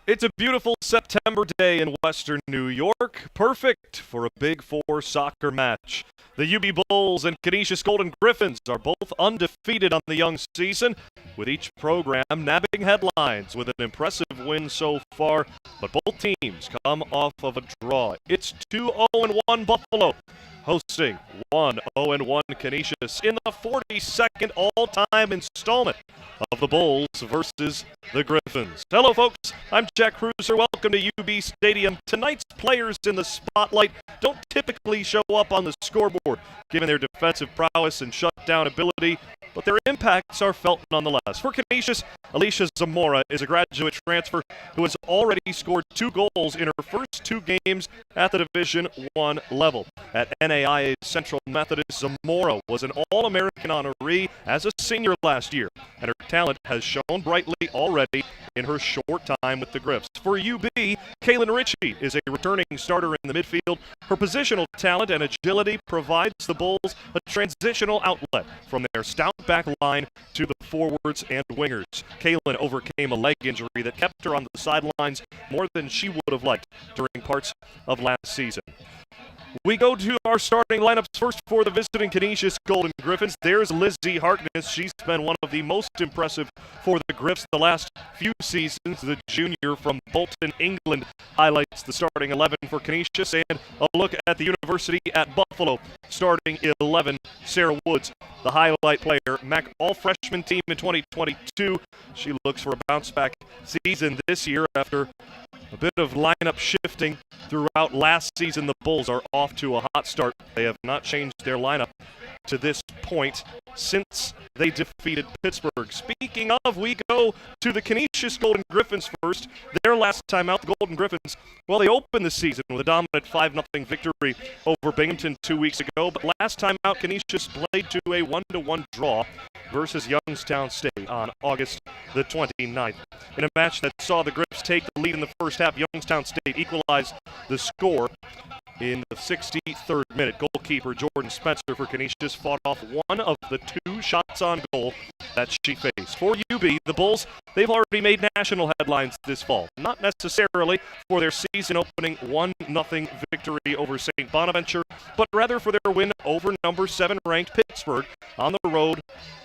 It's a beautiful September day in Western New York, perfect for a Big Four soccer match. The UB Bulls and Canisius Golden Griffins are both undefeated on the young season, with each program nabbing headlines with an impressive win so far, but both teams come off of a draw. It's 2-0-1 Buffalo hosting 1-0-1 Canisius in the 42nd all-time installment of the Bulls versus the Griffins. Hello, folks. I'm Jack Cruiser. Welcome to UB Stadium. Tonight's players in the spotlight don't typically show up on the scoreboard, given their defensive prowess and shutdown ability, but their impacts are felt nonetheless. For Canisius, Alicia Zamora is a graduate transfer who has already scored 2 goals in her first 2 games at the Division I level. At NAIA Central Methodist, Zamora was an All-American honoree as a senior last year, and her talent has shown brightly already in her short time with the Griffs. For UB, Kaylin Ritchie is a returning starter in the midfield. Her positional talent and agility provides the Bulls a transitional outlet from their stout back line to the forwards and wingers. Kaylin overcame a leg injury that kept her on the sidelines more than she would have liked during parts of last season. We go to our starting lineups first for the visiting Canisius Golden Griffins. There's Lizzie Harkness. She's been one of the most impressive for the Griffs the last few seasons. The junior from Bolton, England, highlights the starting 11 for Canisius. And a look at the University at Buffalo. Starting 11, Sarah Woods, the highlight player. MAC all-freshman team in 2022. She looks for a bounce-back season this year after a bit of lineup shifting throughout last season. The Bulls are off to a hot start. They have not changed their lineup to this point since they defeated Pittsburgh. Speaking of, we go to the Canisius Golden Griffins first. Their last time out, the Golden Griffins, well, they opened the season with a dominant 5-0 victory over Binghamton 2 weeks ago, but last time out, Canisius played to a 1-1 draw versus Youngstown State on August the 29th. In a match that saw the Griffs take the lead in the first half, Youngstown State equalized the score in the 63rd minute. Goalkeeper Jordan Spencer for Canisius fought off one of the 2 shots on goal that she faced. For UB, the Bulls, they've already made national headlines this fall. Not necessarily for their season-opening 1-0 victory over St. Bonaventure, but rather for their win over number 7 ranked Pittsburgh on the road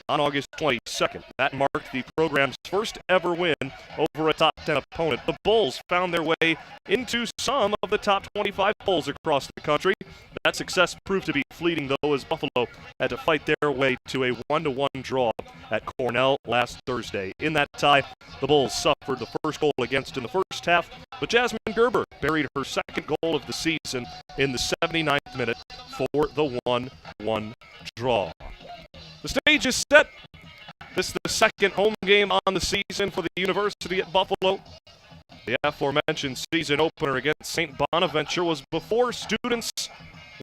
on August 22nd. That marked the program's first ever win over a top 10 opponent. The Bulls found their way into some of the top 25 polls across the country. That success proved to be fleeting, though, as Buffalo had to fight their way to a 1-1 draw at Cornell last Thursday. In that tie, the Bulls suffered the first goal against in the first half, but Jasmine Gerber buried her second goal of the season in the 79th minute for the 1-1 draw. The stage is set. This is the second home game on the season for the University at Buffalo. The aforementioned season opener against St. Bonaventure was before students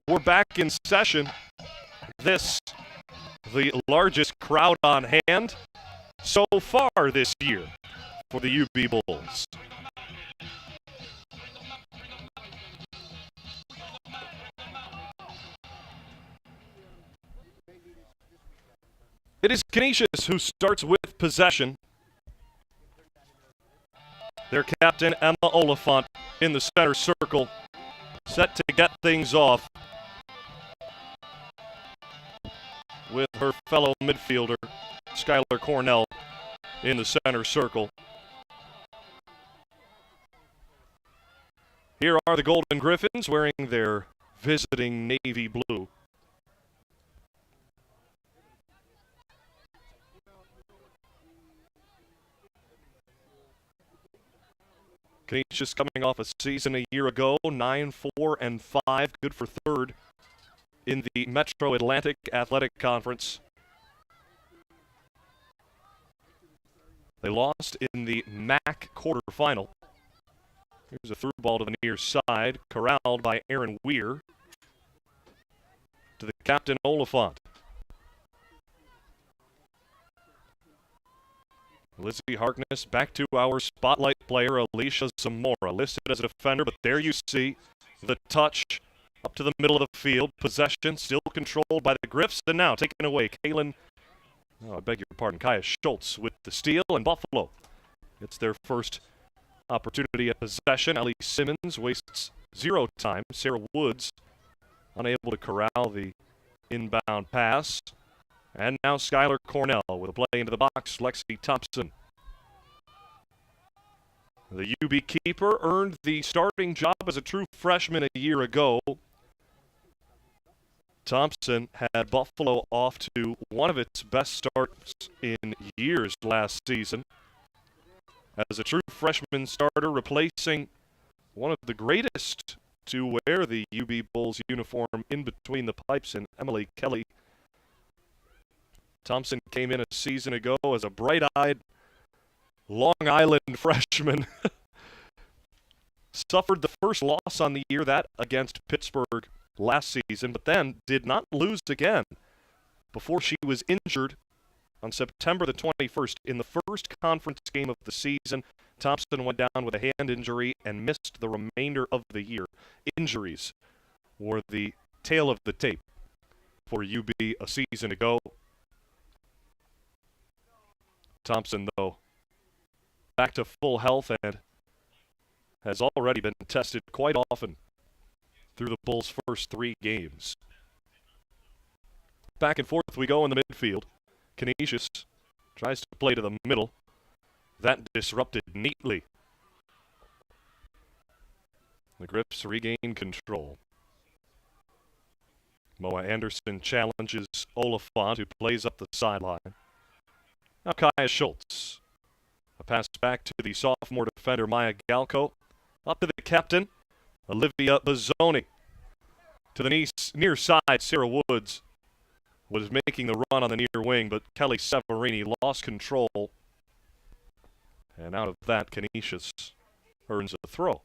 were back in session. This, the largest crowd on hand so far this year for the UB Bulls. It is Canisius who starts with possession. Their captain, Emma Oliphant, in the center circle, set to get things off with her fellow midfielder, Skylar Cornell, in the center circle. Here are the Golden Griffins wearing their visiting navy blue. Canisius coming off a season a year ago, 9-4-5, good for 3rd in the Metro Atlantic Athletic Conference. They lost in the MAC quarterfinal. Here's a through ball to the near side, corralled by Aaron Weir to the captain, Oliphant. Lizzie Harkness back to our spotlight player, Alicia Zamora, listed as a defender, but there you see the touch up to the middle of the field. Possession still controlled by the Griffs, and now taken away. Kaylin, I beg your pardon, Kaya Schultz with the steal, and Buffalo. It's their first Opportunity at possession. Ellie Simmons wastes 0 time. Sarah Woods unable to corral the inbound pass. And now Skylar Cornell with a play into the box. Lexi Thompson. The UB keeper earned the starting job as a true freshman a year ago. Thompson had Buffalo off to one of its best starts in years last season. As a true freshman starter, replacing one of the greatest to wear the UB Bulls uniform in between the pipes in Emily Kelly. Thompson came in a season ago as a bright-eyed Long Island freshman. Suffered the first loss on the year, that against Pittsburgh last season, but then did not lose again before she was injured on September the 21st. In the first conference game of the season, Thompson went down with a hand injury and missed the remainder of the year. Injuries were the tail of the tape for UB a season ago. Thompson, though, back to full health and has already been tested quite often through the Bulls' first 3 games. Back and forth we go in the midfield. Canisius tries to play to the middle. That disrupted neatly. The Griffs regain control. Moa Anderson challenges Oliphant, who plays up the sideline. Now Kaya Schultz. A pass back to the sophomore defender Maya Galko. Up to the captain, Olivia Bazzoni. To the near side, Sarah Woods was making the run on the near wing, but Kelly Severini lost control. And out of that, Canisius earns a throw.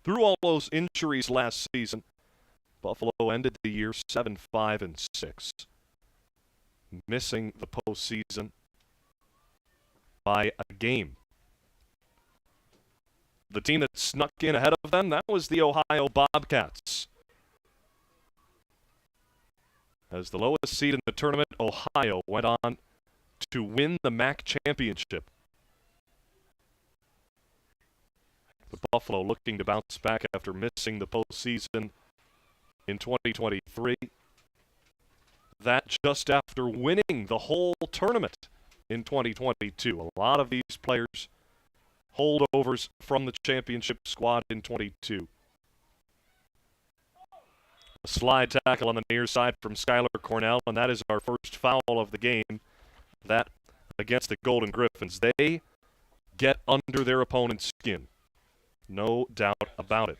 Through all those injuries last season, Buffalo ended the year 7-5-6, missing the postseason by a game. The team that snuck in ahead of them, that was the Ohio Bobcats. As the lowest seed in the tournament, Ohio went on to win the MAC championship. The Buffalo looking to bounce back after missing the postseason in 2023. That just after winning the whole tournament in 2022. A lot of these players holdovers from the championship squad in 22. A slide tackle on the near side from Skylar Cornell, and that is our first foul of the game. That against the Golden Griffins. They get under their opponent's skin. No doubt about it.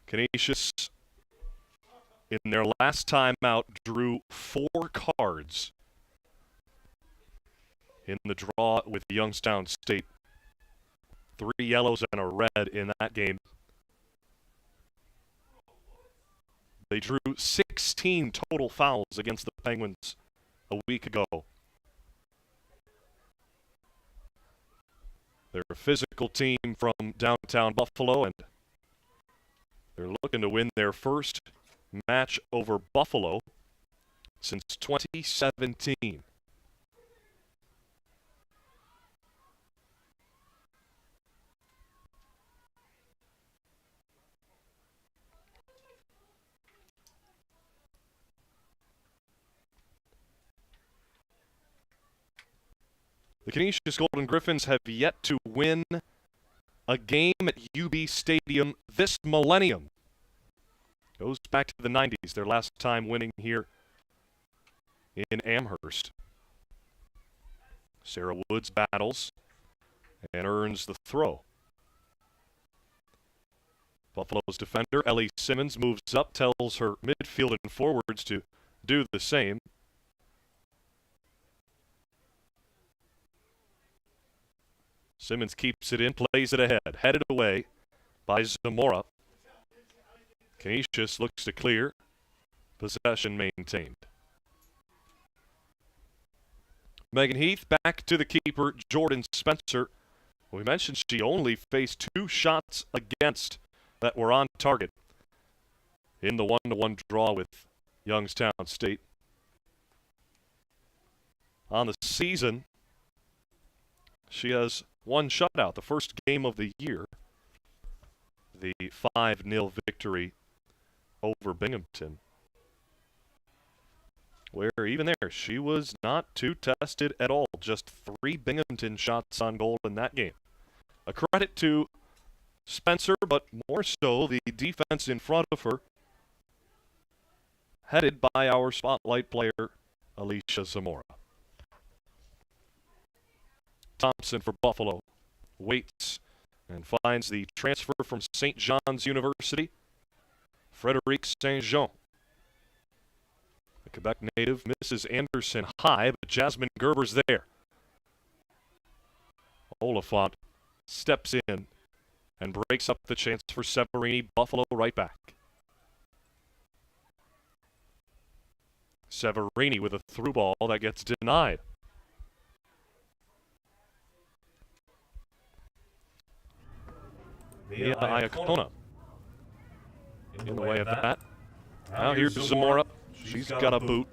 Canisius, in their last time out, drew 4 cards in the draw with Youngstown State. 3 yellows and a red in that game. They drew 16 total fouls against the Penguins a week ago. They're a physical team from downtown Buffalo, and they're looking to win their first match over Buffalo since 2017. The Canisius Golden Griffins have yet to win a game at UB Stadium this millennium. Goes back to the 90s, their last time winning here in Amherst. Sarah Woods battles and earns the throw. Buffalo's defender, Ellie Simmons, moves up, tells her midfield and forwards to do the same. Simmons keeps it in, plays it ahead, headed away by Zamora. Canisius looks to clear. Possession maintained. Megan Heath back to the keeper, Jordan Spencer. We mentioned she only faced 2 shots against that were on target in the 1-1 draw with Youngstown State. on the season. She has one shutout, the first game of the year. The 5-0 victory over Binghamton, where even there, she was not too tested at all. Just 3 Binghamton shots on goal in that game. A credit to Spencer, but more so the defense in front of her, headed by our spotlight player, Alicia Zamora. Thompson for Buffalo waits and finds the transfer from St. John's University, Frederic Saint-Jean. The Quebec native misses Anderson high, but Jasmine Gerber's there. Oliphant steps in and breaks up the chance for Severini. Buffalo right back. Severini with a through ball that gets denied. Mia Iacona in the way of that. Now here's Zamora. She's got a boot.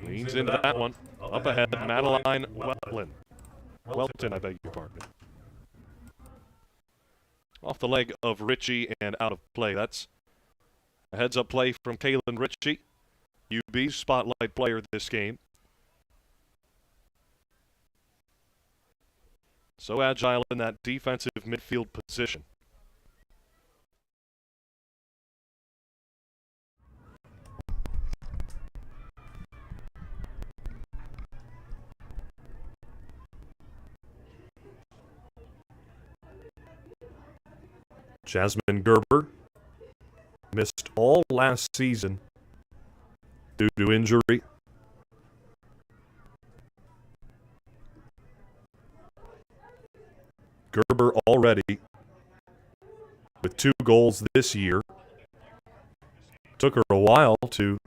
Leans into that one. Up ahead, Madeline Welton, I beg your pardon. Off the leg of Ritchie and out of play. That's a heads-up play from Kaylin Ritchie, UB's spotlight player this game. So agile in that defensive midfield position. Jasmine Gerber missed all last season due to injury. Gerber already with 2 goals this year. Took her a while to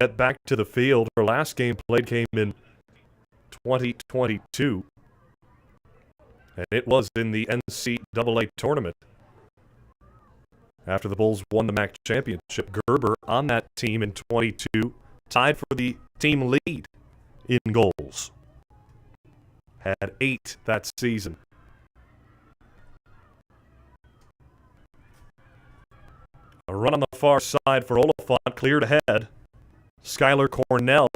get back to the field. Her last game played came in 2022. And it was in the NCAA tournament. After the Bulls won the MAC championship, Gerber on that team in 22 tied for the team lead in goals. Had 8 that season. A run on the far side for Oliphant, cleared ahead. Skylar Cornell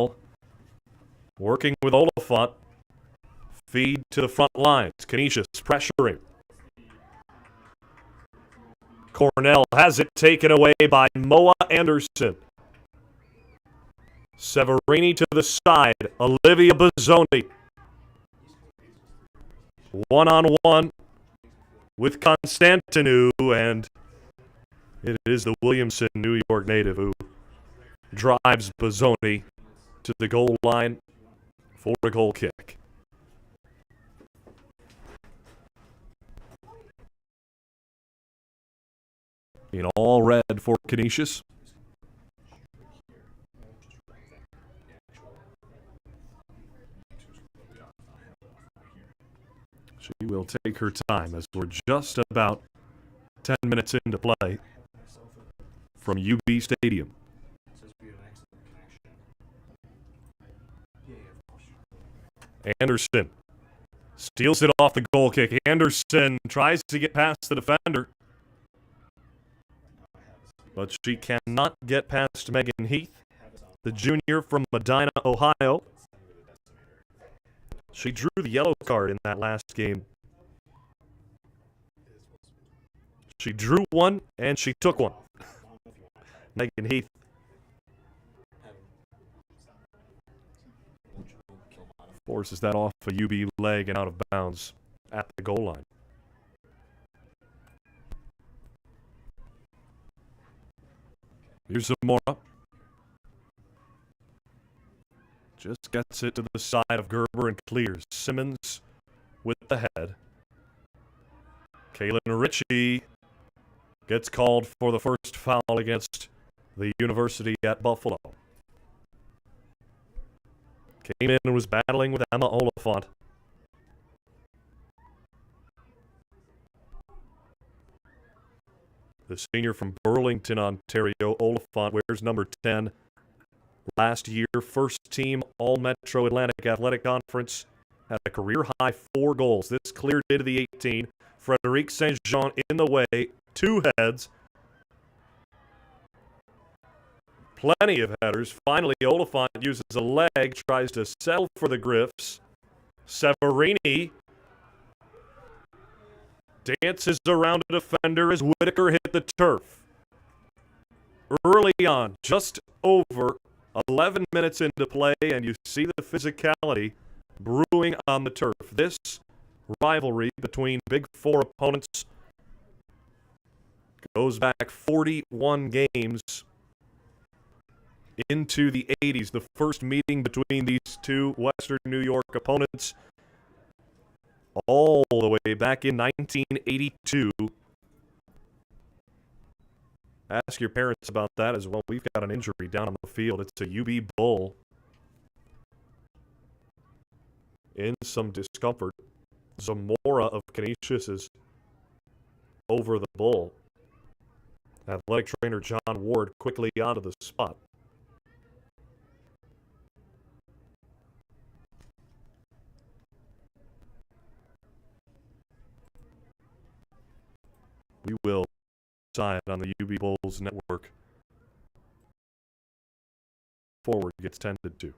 working with Oliphant. Feed to the front lines. Canisius pressuring. Cornell has it taken away by Moa Anderson. Severini to the side. Olivia Bazzoni. One-on-one with Constantinou, and it is the Williamson, New York native who drives Bazzoni to the goal line for a goal kick. In all red for Canisius. She will take her time as we're just about 10 minutes into play from UB Stadium. Anderson steals it off the goal kick. Anderson tries to get past the defender, but she cannot get past Megan Heath, the junior from Medina, Ohio. She drew the yellow card in that last game. She drew one, and she took one. Megan Heath. Forces that off a UB leg and out of bounds at the goal line. Here's Zamora. Just gets it to the side of Gerber and clears. Simmons with the head. Kaylin Ritchie gets called for the first foul against the University at Buffalo. Came in and was battling with Emma Oliphant. The senior from Burlington, Ontario, Oliphant wears number 10. Last year, first team All-Metro Atlantic Athletic Conference, had a career-high 4 goals. This cleared into the 18. Frederic St. Jean in the way, 2 heads. Plenty of headers. Finally, Oliphant uses a leg, tries to settle for the Griffs. Severini dances around a defender as Whitaker hit the turf. Early on, just over 11 minutes into play, and you see the physicality brewing on the turf. This rivalry between Big Four opponents goes back 41 games into the 80s. The first meeting between these two Western New York opponents all the way back in 1982. Ask your parents about that as well. We've got an injury down on the field. It's a UB Bull in some discomfort. Zamora of Canisius is over the Bull. Athletic trainer John Ward quickly onto the spot. We will decide on the UB Bulls network. Forward gets tended to.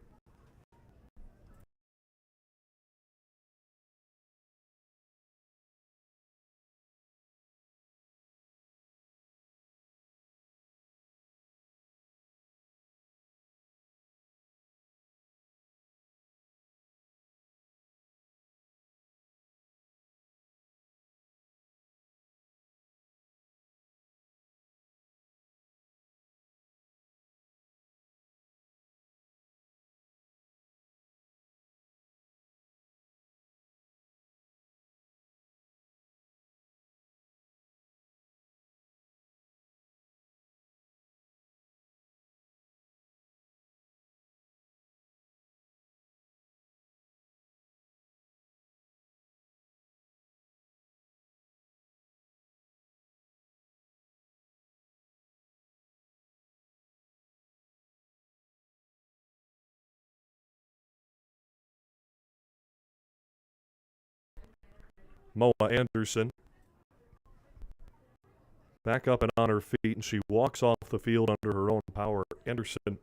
Moa Anderson back up and on her feet, and she walks off the field under her own power. Anderson,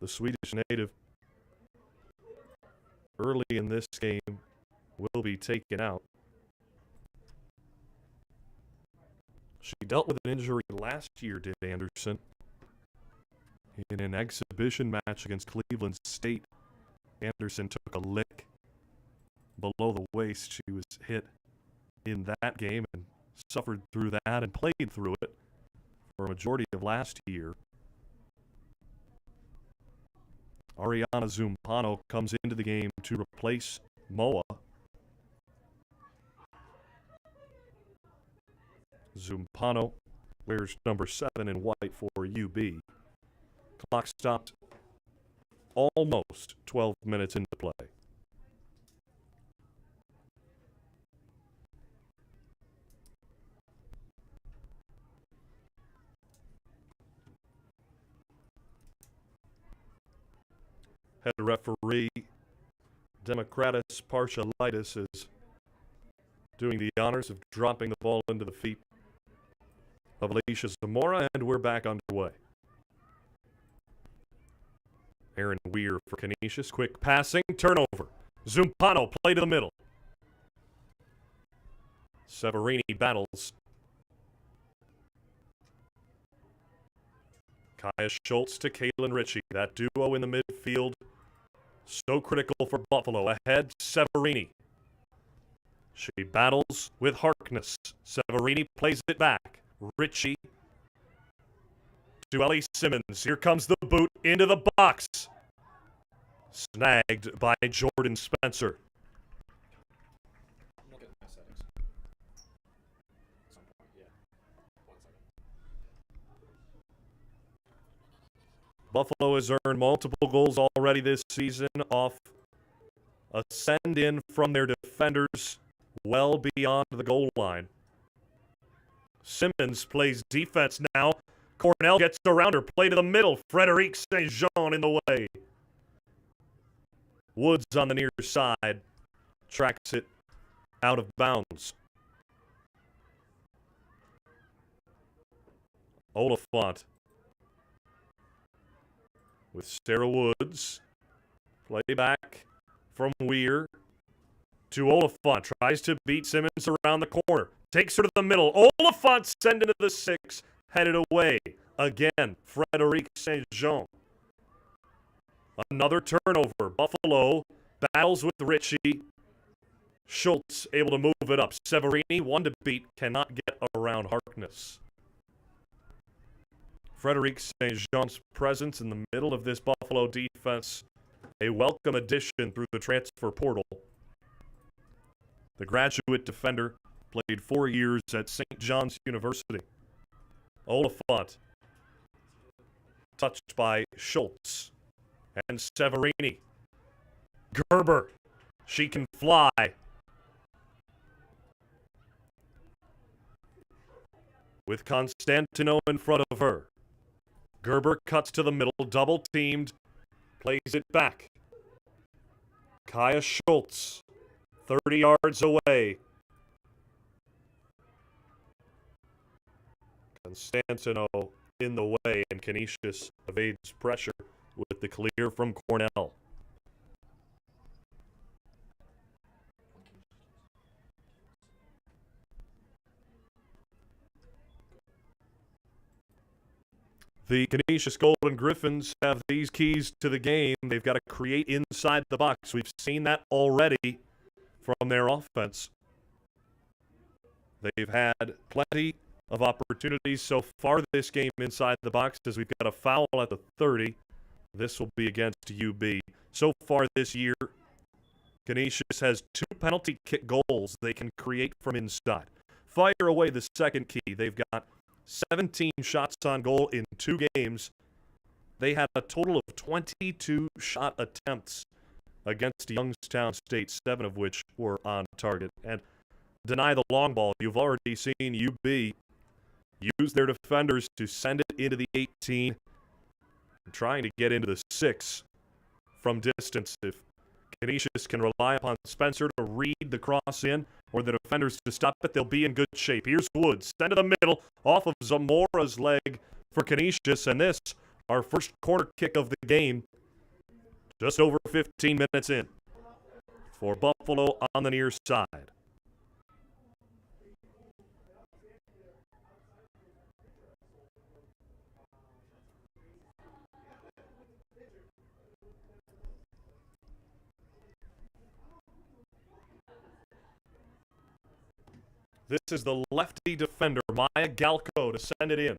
the Swedish native, early in this game will be taken out. She dealt with an injury last year, did Anderson, in an exhibition match against Cleveland State. Anderson took a lick below the waist. She was hit in that game and suffered through that and played through it for a majority of last year. Ariana Zumpano comes into the game to replace Moa. Zumpano wears number 7 in white for UB. Clock stopped almost 12 minutes into play. Head referee Democratis Partialitis is doing the honors of dropping the ball into the feet of Alicia Zamora, and we're back underway. Aaron Weir for Canisius. Quick passing, turnover. Zumpano play to the middle. Severini battles. Kaya Schultz to Kaylin Ritchie. That duo in the midfield, so critical for Buffalo. Ahead, Severini. She battles with Harkness. Severini plays it back. Ritchie to Ellie Simmons. Here comes the boot into the box. Snagged by Jordan Spencer. Buffalo has earned multiple goals already this season off a send-in from their defenders well beyond the goal line. Simmons plays defense now Cornell gets around her, play to the middle. Frederic St. Jean in the way. Woods on the near side. Tracks it out of bounds. Oliphant with Sarah Woods. Play back from Weir to Oliphant. Tries to beat Simmons around the corner. Takes her to the middle. Oliphant sent into the 6. Headed away. Again, Frederic St. Jean. Another turnover. Buffalo battles with Ritchie. Schultz able to move it up. Severini, one to beat, cannot get around Harkness. Frederic St. Jean's presence in the middle of this Buffalo defense, a welcome addition through the transfer portal. The graduate defender played 4 years at St. John's University. Oliphant, touched by Schultz and Severini. Gerber, she can fly. With Constantino in front of her. Gerber cuts to the middle, double teamed, plays it back. Kaya Schultz, 30 yards away. Constantino in the way, and Canisius evades pressure with the clear from Cornell. The Canisius Golden Griffins have these keys to the game. They've got to create inside the box. We've seen that already from their offense. They've had plenty of opportunities so far this game inside the box, as we've got a foul at the 30. This will be against UB. So far this year, Canisius has 2 penalty kick goals they can create from inside. Fire away the second key. They've got 17 shots on goal in 2 games. They had a total of 22 shot attempts against Youngstown State, 7 of which were on target. And deny the long ball. You've already seen UB use their defenders to send it into the 18, trying to get into the 6 from distance. If Canisius can rely upon Spencer to read the cross in, or the defenders to stop it, they'll be in good shape. Here's Woods, send to the middle, off of Zamora's leg for Canisius, and this, our first corner kick of the game, just over 15 minutes in, for Buffalo on the near side. This is the lefty defender, Maya Galko, to send it in.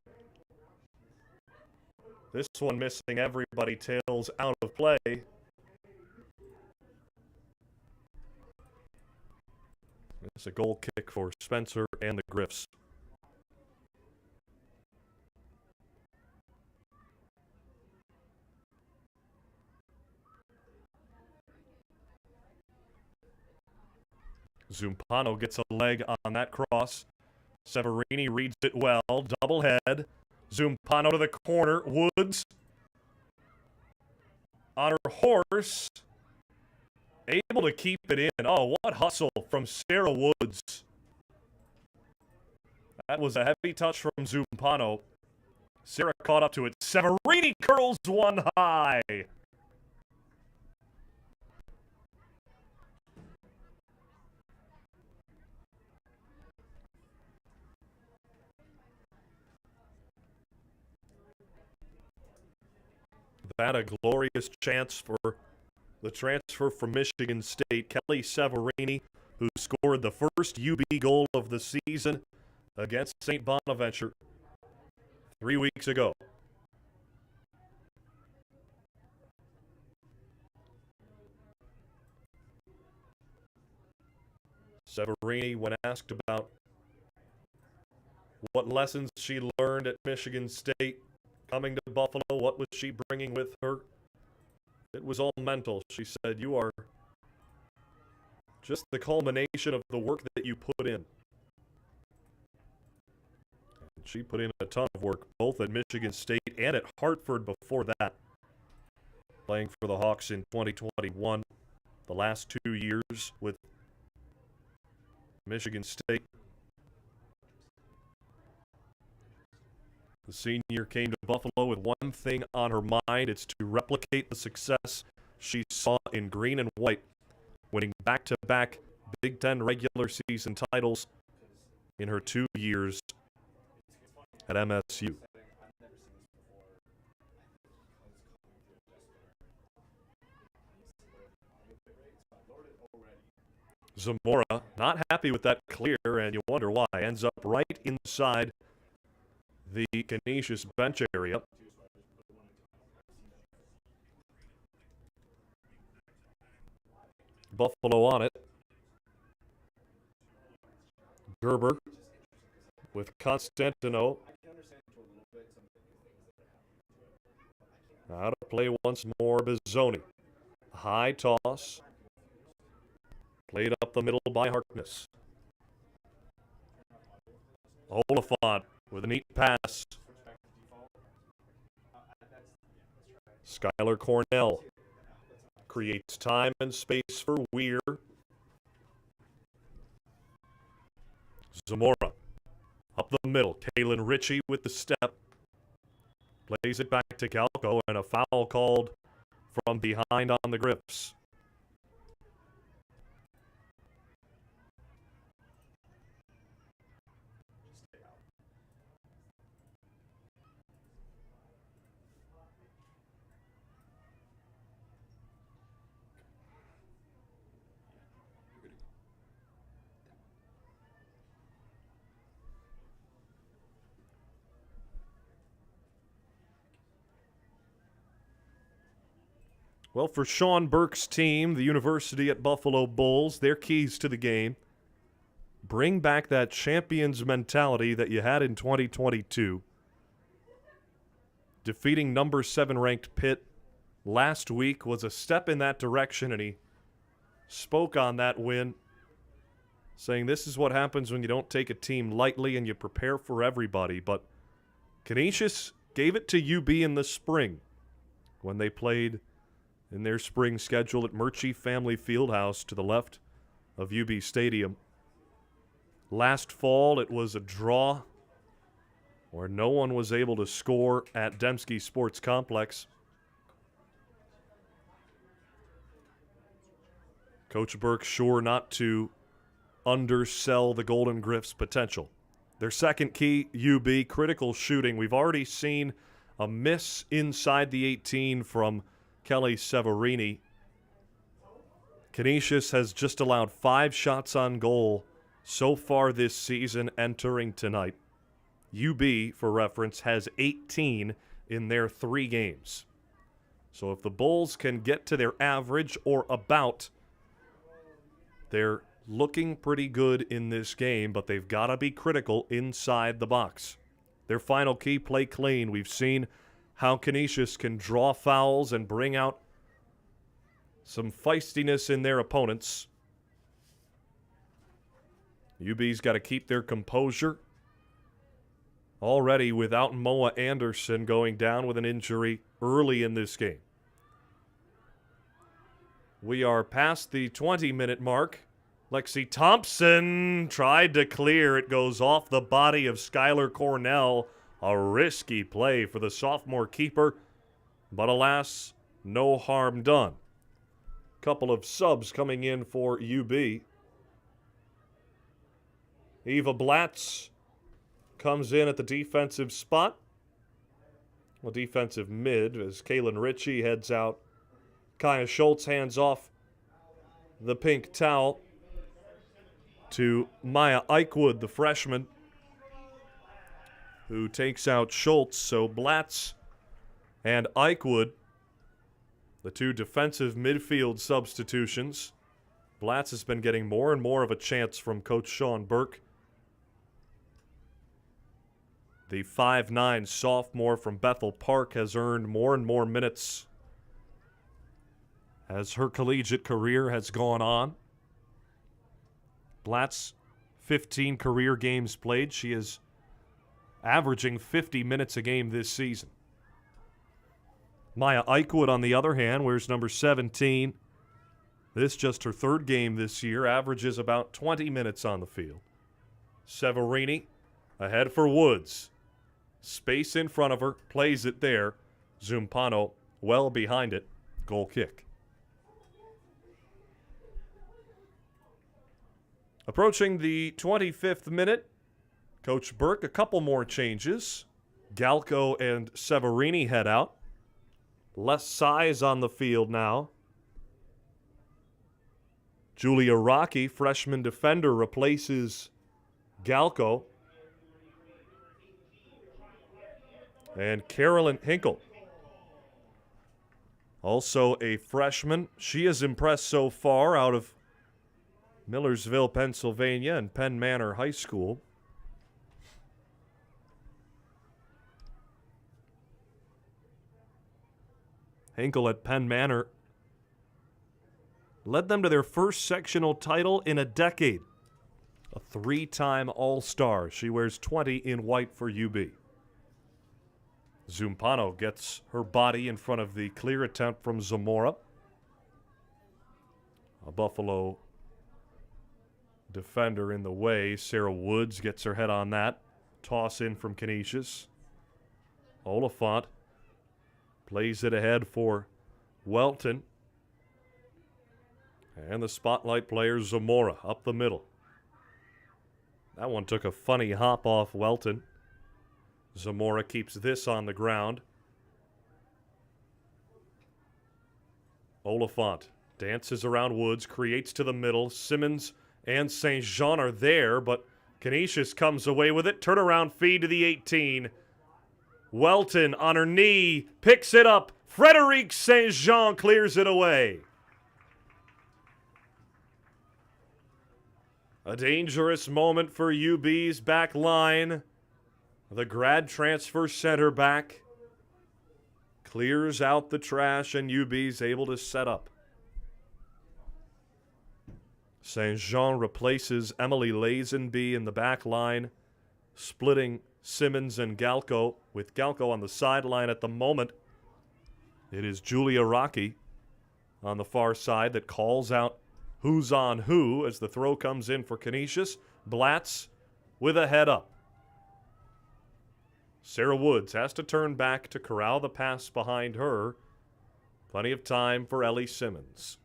This one missing everybody, tails out of play. It's a goal kick for Spencer and the Griffs. Zumpano gets a leg on that cross. Severini reads it well. Double head. Zumpano to the corner. Woods on her horse. Able to keep it in. Oh, what hustle from Sarah Woods. That was a heavy touch from Zumpano. Sarah caught up to it. Severini curls one high. That a glorious chance for the transfer from Michigan State, Kelly Severini, who scored the first UB goal of the season against St. Bonaventure 3 weeks ago. Severini, when asked about what lessons she learned at Michigan State coming to Buffalo, what was she bringing with her? It was all mental. She said, "You are just the culmination of the work that you put in." She put in a ton of work both at Michigan State and at Hartford before that. Playing for the Hawks in 2021, the last 2 years with Michigan State. The senior came to Buffalo with one thing on her mind. It's to replicate the success she saw in green and white, winning back-to-back Big Ten regular season titles in her 2 years at MSU. Zamora not happy with that clear, and you wonder why. Ends up right inside the Canisius bench area. Buffalo on it. Gerber with Constantino. Out of play once more, Bizzoni. High toss. Played up the middle by Harkness. Oliphant with a neat pass. Skylar Cornell creates time and space for Weir. Zamora up the middle. Kaylin Ritchie with the step. Plays it back to Galko, and a foul called from behind on the Griffs. Well, for Sean Burke's team, the University at Buffalo Bulls, their keys to the game: bring back that champions mentality that you had in 2022. Defeating number 7 ranked Pitt last week was a step in that direction, and he spoke on that win, saying this is what happens when you don't take a team lightly and you prepare for everybody. But Canisius gave it to UB in the spring when they played in their spring schedule at Murchie Family Fieldhouse to the left of UB Stadium. Last fall, it was a draw where no one was able to score at Dembski Sports Complex. Coach Burke sure not to undersell the Golden Griffs' potential. Their second key, UB, critical shooting. We've already seen a miss inside the 18 from Kelly Severini. Canisius has just allowed 5 shots on goal so far this season entering tonight. UB, for reference, has 18 in their 3 games. So if the Bulls can get to their average or about, they're looking pretty good in this game, but they've got to be critical inside the box. Their final key, play clean. We've seen how Canisius can draw fouls and bring out some feistiness in their opponents. UB's got to keep their composure. Already without Moa Anderson going down with an injury early in this game. We are past the 20-minute mark. Lexi Thompson tried to clear. It goes off the body of Skylar Cornell. A risky play for the sophomore keeper, but alas, no harm done. Couple of subs coming in for UB. Eva Blatz comes in at the defensive spot. Well, defensive mid as Kaylin Ritchie heads out. Kaya Schultz hands off the pink towel to Maya Eichwood, the freshman, who takes out Schultz. So Blatz and Eichwood, the 2 defensive midfield substitutions. Blatz has been getting more and more of a chance from Coach Sean Burke. The 5'9" sophomore from Bethel Park has earned more and more minutes as her collegiate career has gone on. Blatz, 15 career games played. She has averaging 50 minutes a game this season. Maya Eichwood, on the other hand, wears number 17. This just her third game this year, averages about 20 minutes on the field. Severini ahead for Woods. Space in front of her, plays it there. Zumpano well behind it. Goal kick. Approaching the 25th minute, Coach Burke, a couple more changes. Galko and Severini head out. Less size on the field now. Julia Rocky, freshman defender, replaces Galko. And Carolyn Hinkle, also a freshman. She has impressed so far out of Millersville, Pennsylvania, and Penn Manor High School. Hinkle at Penn Manor led them to their first sectional title in a decade. A three-time All-Star. She wears 20 in white for UB. Zumpano gets her body in front of the clear attempt from Zamora. A Buffalo defender in the way. Sarah Woods gets her head on that. Toss in from Canisius. Oliphant plays it ahead for Welton. And the spotlight player Zamora up the middle. That one took a funny hop off Welton. Zamora keeps this on the ground. Oliphant dances around Woods, creates to the middle. Simmons and St. Jean are there, but Canisius comes away with it. Turnaround feed to the 18. Welton on her knee, picks it up. Frederique St. Jean clears it away. A dangerous moment for UB's back line. The grad transfer center back clears out the trash, and UB's able to set up. St. Jean replaces Emily Lazenby in the back line, splitting Simmons and Galko, with Galko on the sideline at the moment. It is Julia Rocky on the far side that calls out who's on who as the throw comes in for Canisius. Blatz with a head up. Sarah Woods has to turn back to corral the pass behind her. Plenty of time for Ellie Simmons.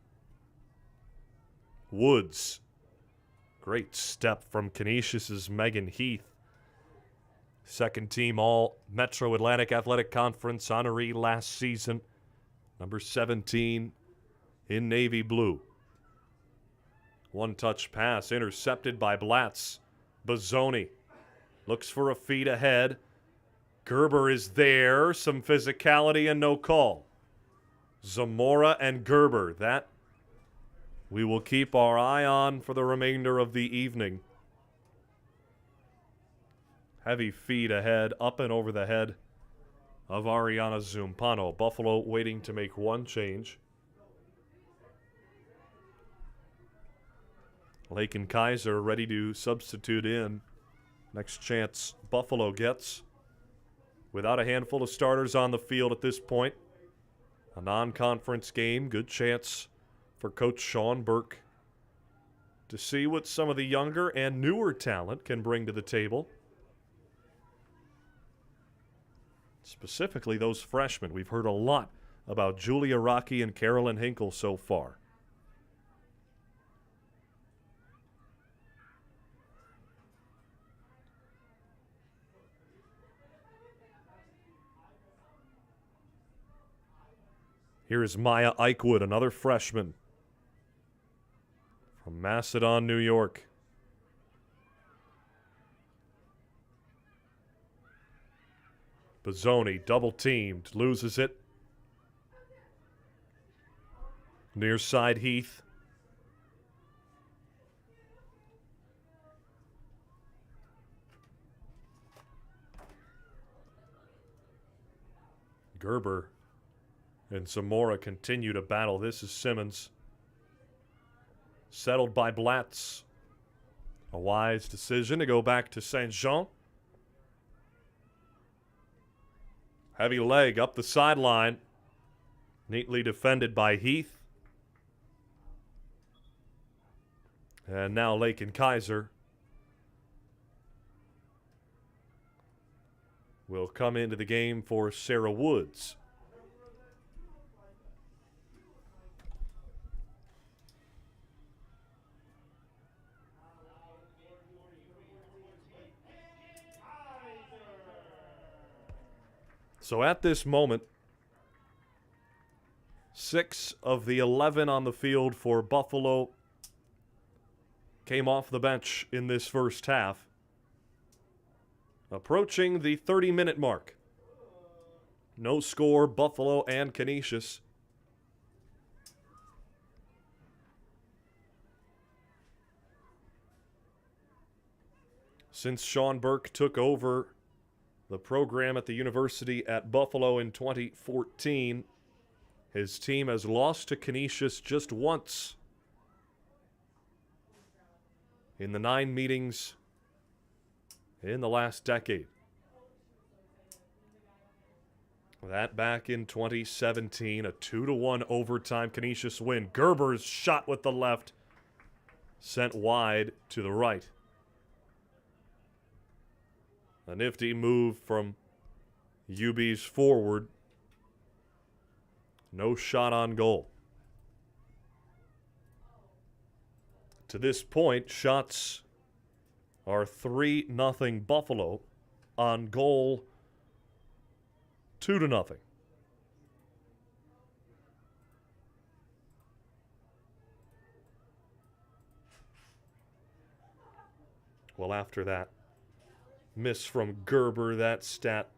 Woods. Great step from Canisius' Megan Heath. Second team All Metro Atlantic Athletic Conference honoree last season. Number 17 in navy blue. One-touch pass intercepted by Blatz. Bozzoni looks for a feed ahead. Gerber is there. Some physicality and no call. Zamora and Gerber. That we will keep our eye on for the remainder of the evening. Heavy feed ahead, up and over the head of Ariana Zumpano. Buffalo waiting to make one change. Lakin Kaiser ready to substitute in. Next chance Buffalo gets. Without a handful of starters on the field at this point. A non-conference game. Good chance for Coach Sean Burke to see what some of the younger and newer talent can bring to the table. Specifically those freshmen. We've heard a lot about Julia Rocky and Carolyn Hinkle so far. Here is Maya Eichwood, another freshman from Macedon, New York. Bozzoni double-teamed, loses it. Near side Heath. Gerber and Zamora continue to battle. This is Simmons. Settled by Blatz. A wise decision to go back to St. Jean. Heavy leg up the sideline. Neatly defended by Heath. And now Lakin Kaiser will come into the game for Sarah Woods. So at this moment, 6 of the 11 on the field for Buffalo came off the bench in this first half. Approaching the 30-minute mark. No score, Buffalo and Canisius. Since Sean Burke took over the program at the University at Buffalo in 2014, his team has lost to Canisius just once in the 9 meetings in the last decade. That back in 2017, a 2-1 overtime Canisius win. Gerber's shot with the left, sent wide to the right. A nifty move from UB's forward. No shot on goal. To this point, shots are 3-0 Buffalo. On goal, 2-0. Well, after that miss from Gerber, that stat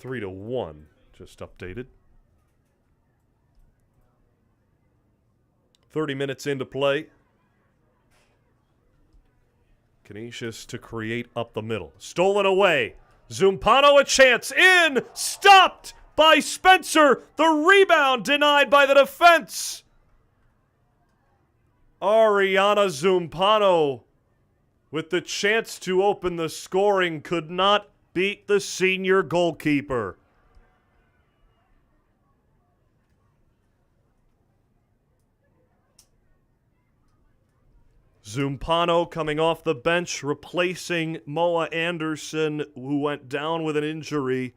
3-1, just updated. 30 minutes into play. Canisius to create up the middle. Stolen away. Zumpano a chance. In! Stopped by Spencer. The rebound denied by the defense. Ariana Zumpano, with the chance to open the scoring, could not beat the senior goalkeeper. Zumpano coming off the bench, replacing Moa Anderson, who went down with an injury.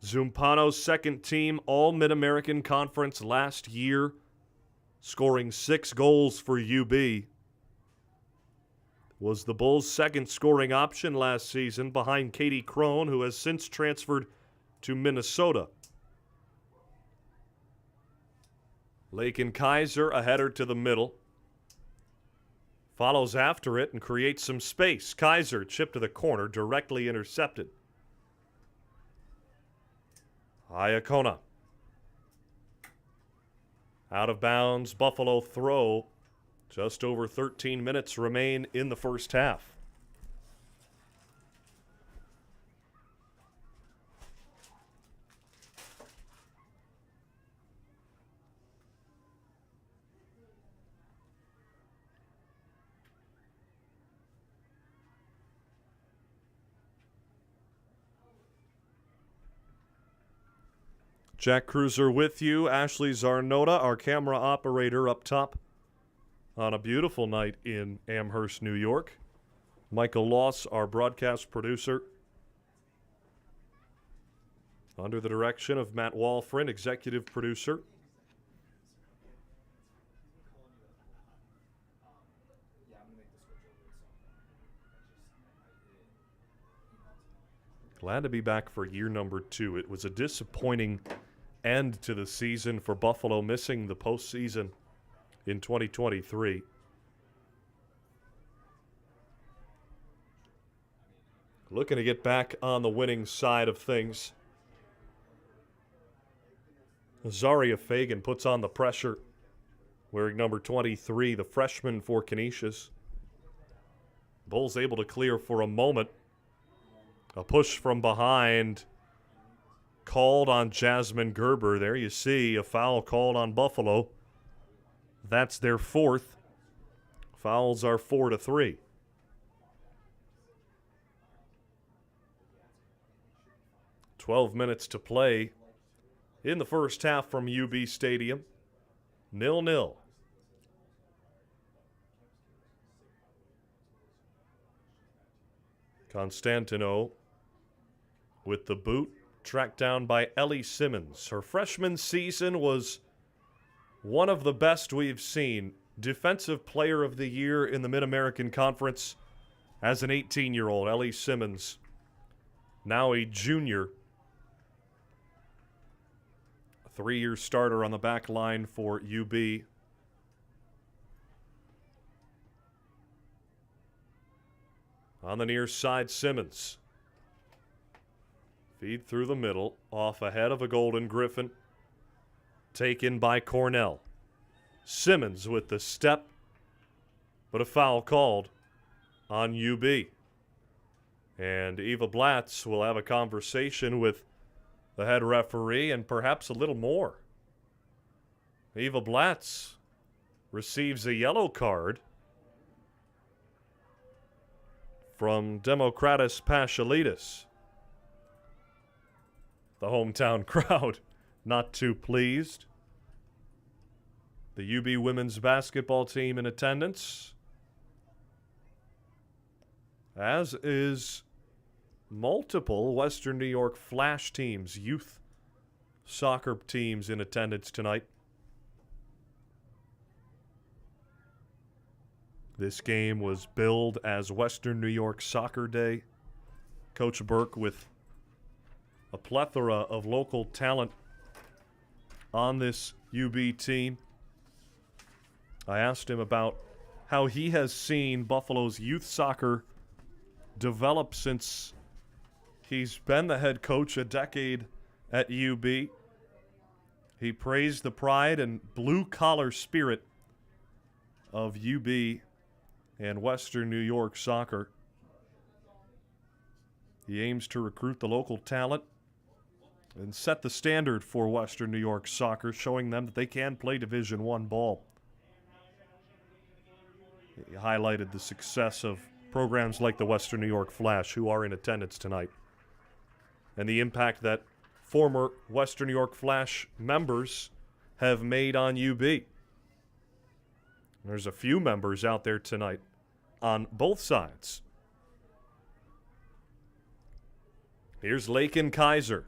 Zumpano's second team All-Mid-American Conference last year, scoring 6 goals for UB. Was the Bulls' second scoring option last season behind Katie Crone, who has since transferred to Minnesota. Lakin Kaiser, a header to the middle. Follows after it and creates some space. Kaiser, chip to the corner, directly intercepted. Iacona. Out of bounds, Buffalo throw. Just over 13 minutes remain in the first half. Jack Cruiser with you. Ashley Zarnota, our camera operator up top on a beautiful night in Amherst, New York. Michael Loss, our broadcast producer. Under the direction of Matt Walfrin, executive producer. Glad to be back for year number 2. It was a disappointing end to the season for Buffalo, missing the postseason in 2023. Looking to get back on the winning side of things. Zaria Fagan puts on the pressure, wearing number 23, the freshman for Canisius. Bulls able to clear for a moment. A push from behind called on Jasmine Gerber. There you see a foul called on Buffalo. That's their 4th. Fouls are 4-3. 12 minutes to play in the first half from UB Stadium. 0-0. Constantino with the boot, tracked down by Ellie Simmons. Her freshman season was one of the best we've seen. Defensive Player of the Year in the Mid-American Conference as an 18-year-old. Ellie Simmons, now a junior. A 3-year starter on the back line for UB. On the near side, Simmons. Feed through the middle, off ahead of a Golden Griffin. Taken by Cornell. Simmons with the step, but a foul called on UB. And Eva Blatz will have a conversation with the head referee and perhaps a little more. Eva Blatz receives a yellow card from Democratis Paschalidis. The hometown crowd not too pleased. The UB women's basketball team in attendance, as is multiple Western New York Flash teams, youth soccer teams in attendance tonight. This game was billed as Western New York Soccer Day. Coach Burke with a plethora of local talent on this UB team. I asked him about how he has seen Buffalo's youth soccer develop since he's been the head coach a decade at UB. He praised the pride and blue-collar spirit of UB and Western New York soccer. He aims to recruit the local talent and set the standard for Western New York soccer, showing them that they can play Division I ball. He highlighted the success of programs like the Western New York Flash, who are in attendance tonight, and the impact that former Western New York Flash members have made on UB. There's a few members out there tonight on both sides. Here's Lakin Kaiser.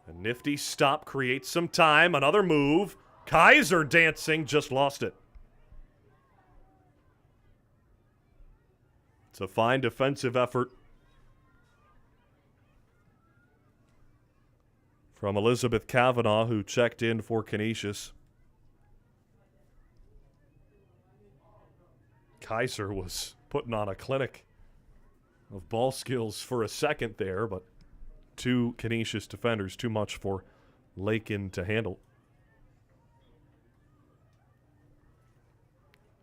A nifty stop creates some time. Another move. Kaiser dancing, just lost it. It's a fine defensive effort from Elizabeth Kavanaugh, who checked in for Canisius. Kaiser was putting on a clinic of ball skills for a second there, but two Canisius defenders, too much for Lakin to handle.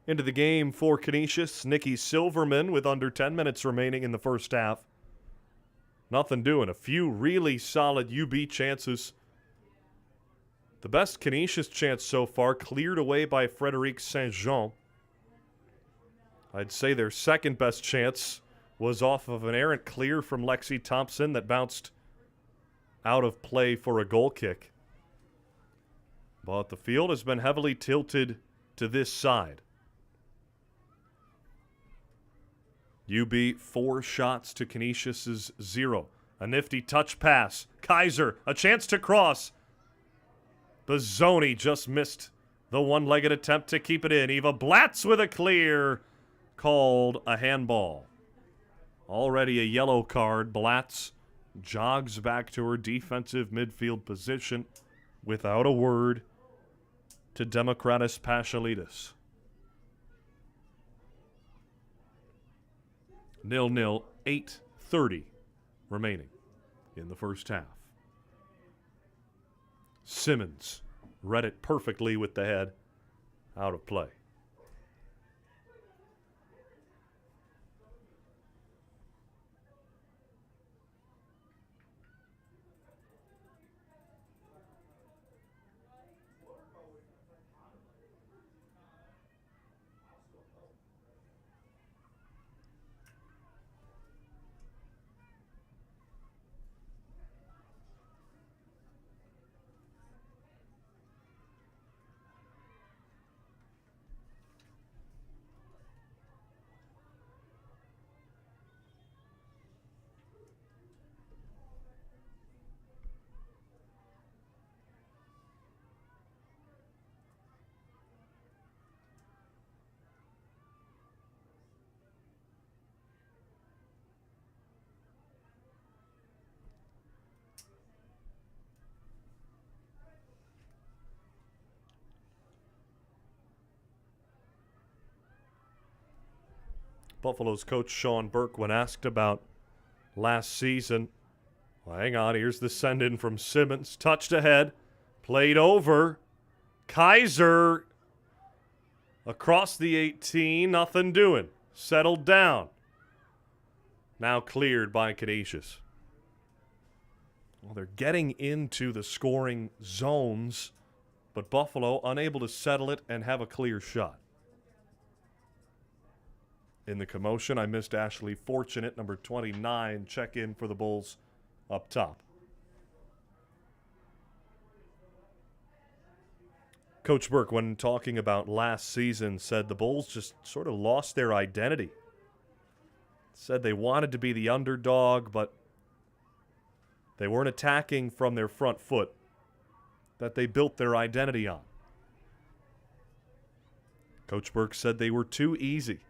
Into the game for Canisius, Nikki Silverman with under 10 minutes remaining in the first half. Nothing doing. A few really solid UB chances. The best Canisius chance so far cleared away by Frederique Saint-Jean. I'd say their second best chance was off of an errant clear from Lexi Thompson that bounced out of play for a goal kick. But the field has been heavily tilted to this side. UB 4 shots to Canisius' 0. A nifty touch pass. Kaiser, a chance to cross. Bazzoni just missed the one-legged attempt to keep it in. Eva Blatz with a clear. Called a handball. Already a yellow card. Blatz jogs back to her defensive midfield position without a word to Democratis Paschalidis. 0-0, 8:30 remaining in the first half. Simmons read it perfectly with the head, out of play. Buffalo's coach Sean Burke, when asked about last season, well, hang on, here's the send-in from Simmons. Touched ahead, played over. Kaiser across the 18, nothing doing. Settled down. Now cleared by Canisius. Well, they're getting into the scoring zones, but Buffalo unable to settle it and have a clear shot. In the commotion, I missed Ashley Fortunate, number 29, check in for the Bulls up top. Coach Burke, when talking about last season, said the Bulls just sort of lost their identity. Said they wanted to be the underdog, but they weren't attacking from their front foot that they built their identity on. Coach Burke said they were too easy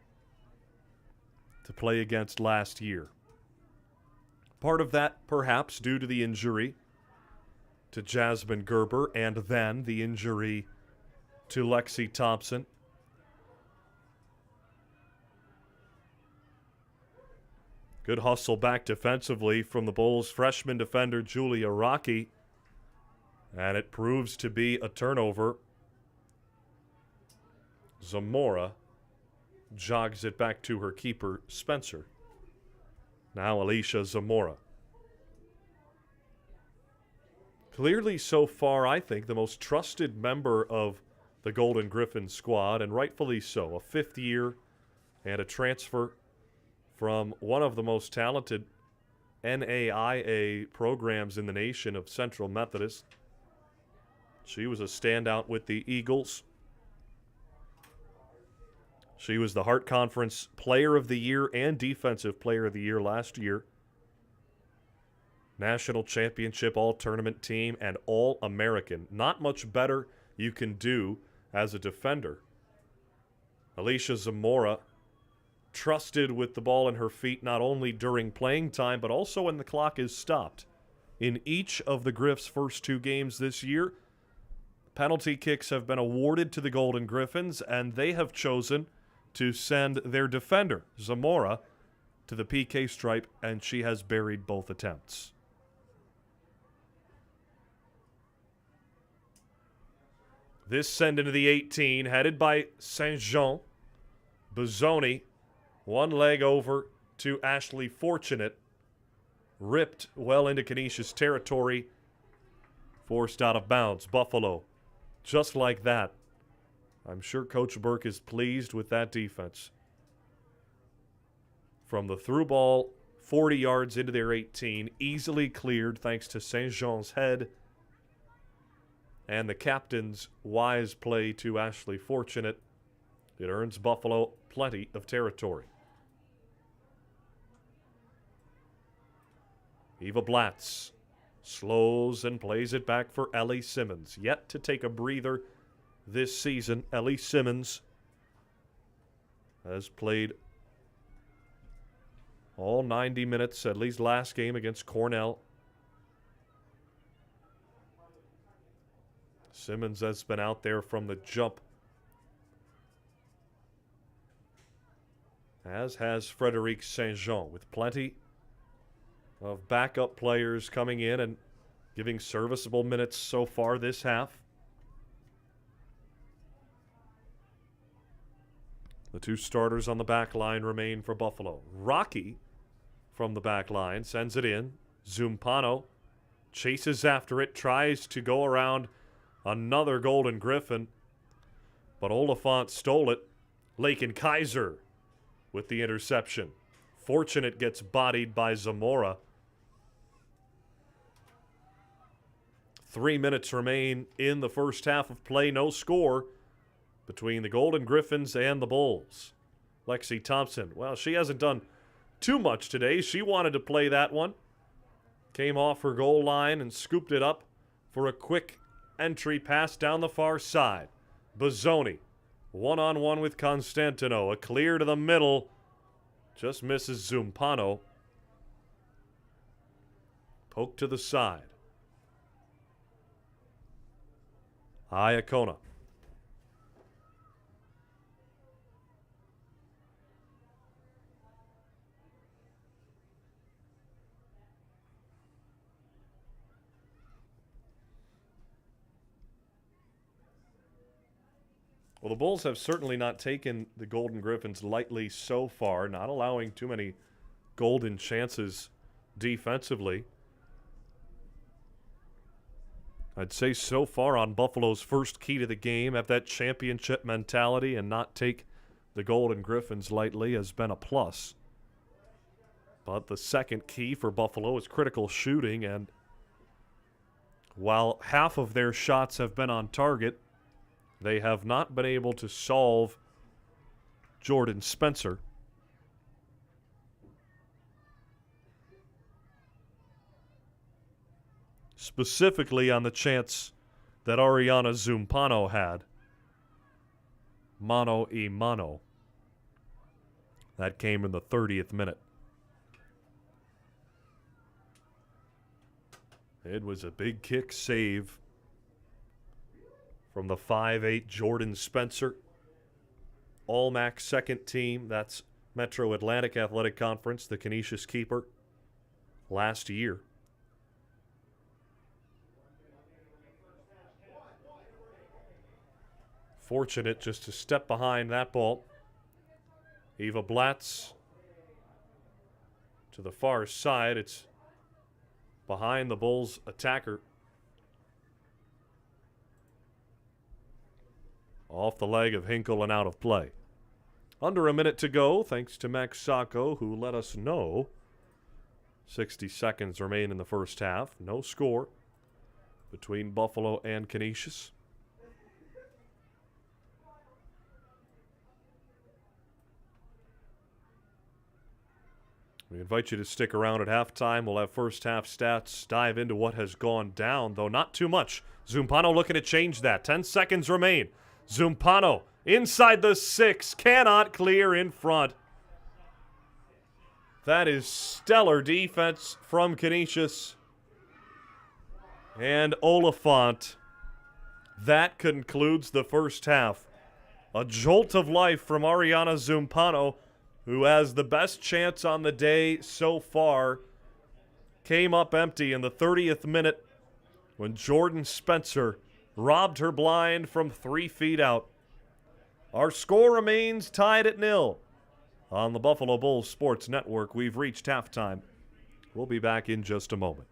to play against last year. Part of that, perhaps, due to the injury to Jasmine Gerber and then the injury to Lexi Thompson. Good hustle back defensively from the Bulls' freshman defender Julia Rocky, and it proves to be a turnover. Zamora jogs it back to her keeper, Spencer. Now Alicia Zamora. Clearly so far, I think, the most trusted member of the Golden Griffin squad, and rightfully so. A fifth year and a transfer from one of the most talented NAIA programs in the nation of Central Methodist. She was a standout with the Eagles. She was the Hart Conference Player of the Year and Defensive Player of the Year last year. National Championship All-Tournament team and All-American. Not much better you can do as a defender. Alicia Zamora trusted with the ball in her feet not only during playing time but also when the clock is stopped. In each of the Griff's first two games this year, penalty kicks have been awarded to the Golden Griffins, and they have chosen to send their defender, Zamora, to the PK stripe, and she has buried both attempts. This send into the 18, headed by Saint Jean. Bozzoni, one leg over to Ashley Fortunate. Ripped well into Canisius territory. Forced out of bounds. Buffalo, just like that. I'm sure Coach Burke is pleased with that defense. From the through ball, 40 yards into their 18, easily cleared thanks to Saint Jean's head and the captain's wise play to Ashley Fortunate. It earns Buffalo plenty of territory. Eva Blatz slows and plays it back for Ellie Simmons. Yet to take a breather this season. Ellie Simmons has played all 90 minutes, at least last game against Cornell. Simmons has been out there from the jump, as has Frederique Saint-Jean, with plenty of backup players coming in and giving serviceable minutes so far this half. The two starters on the back line remain for Buffalo. Rocky from the back line sends it in. Zumpano chases after it, tries to go around another Golden Griffin, but Oliphant stole it. Lakin Kaiser with the interception. Fortunate gets bodied by Zamora. 3 minutes remain in the first half of play. No score between the Golden Griffins and the Bulls. Lexi Thompson, well, she hasn't done too much today. She wanted to play that one. Came off her goal line and scooped it up for a quick entry pass down the far side. Bozzoni, one-on-one with Constantino. A clear to the middle. Just misses Zumpano. Poke to the side. Iacona. Well, the Bulls have certainly not taken the Golden Griffins lightly so far, not allowing too many golden chances defensively. I'd say so far on Buffalo's first key to the game, have that championship mentality and not take the Golden Griffins lightly has been a plus. But the second key for Buffalo is critical shooting, and while half of their shots have been on target, they have not been able to solve Jordan Spencer. Specifically on the chance that Ariana Zumpano had. Mano y mano. That came in the 30th minute. It was a big kick save from the 5'8" Jordan Spencer. All-MAC second team. That's Metro Atlantic Athletic Conference, the Canisius keeper, last year. Fortunate just to step behind that ball. Eva Blatz to the far side. It's behind the Bulls attacker. Off the leg of Hinkle and out of play. Under a minute to go, thanks to Max Sacco, who let us know 60 seconds remain in the first half. No score between Buffalo and Canisius. We invite you to stick around at halftime. We'll have first half stats, dive into what has gone down, though not too much. Zumpano looking to change that. 10 seconds remain. Zumpano inside the 6, cannot clear in front. That is stellar defense from Canisius. And Oliphant. That concludes the first half. A jolt of life from Ariana Zumpano, who has the best chance on the day so far, came up empty in the 30th minute when Jordan Spencer robbed her blind from 3 feet out. Our score remains tied at 0. On the Buffalo Bulls Sports Network, we've reached halftime. We'll be back in just a moment.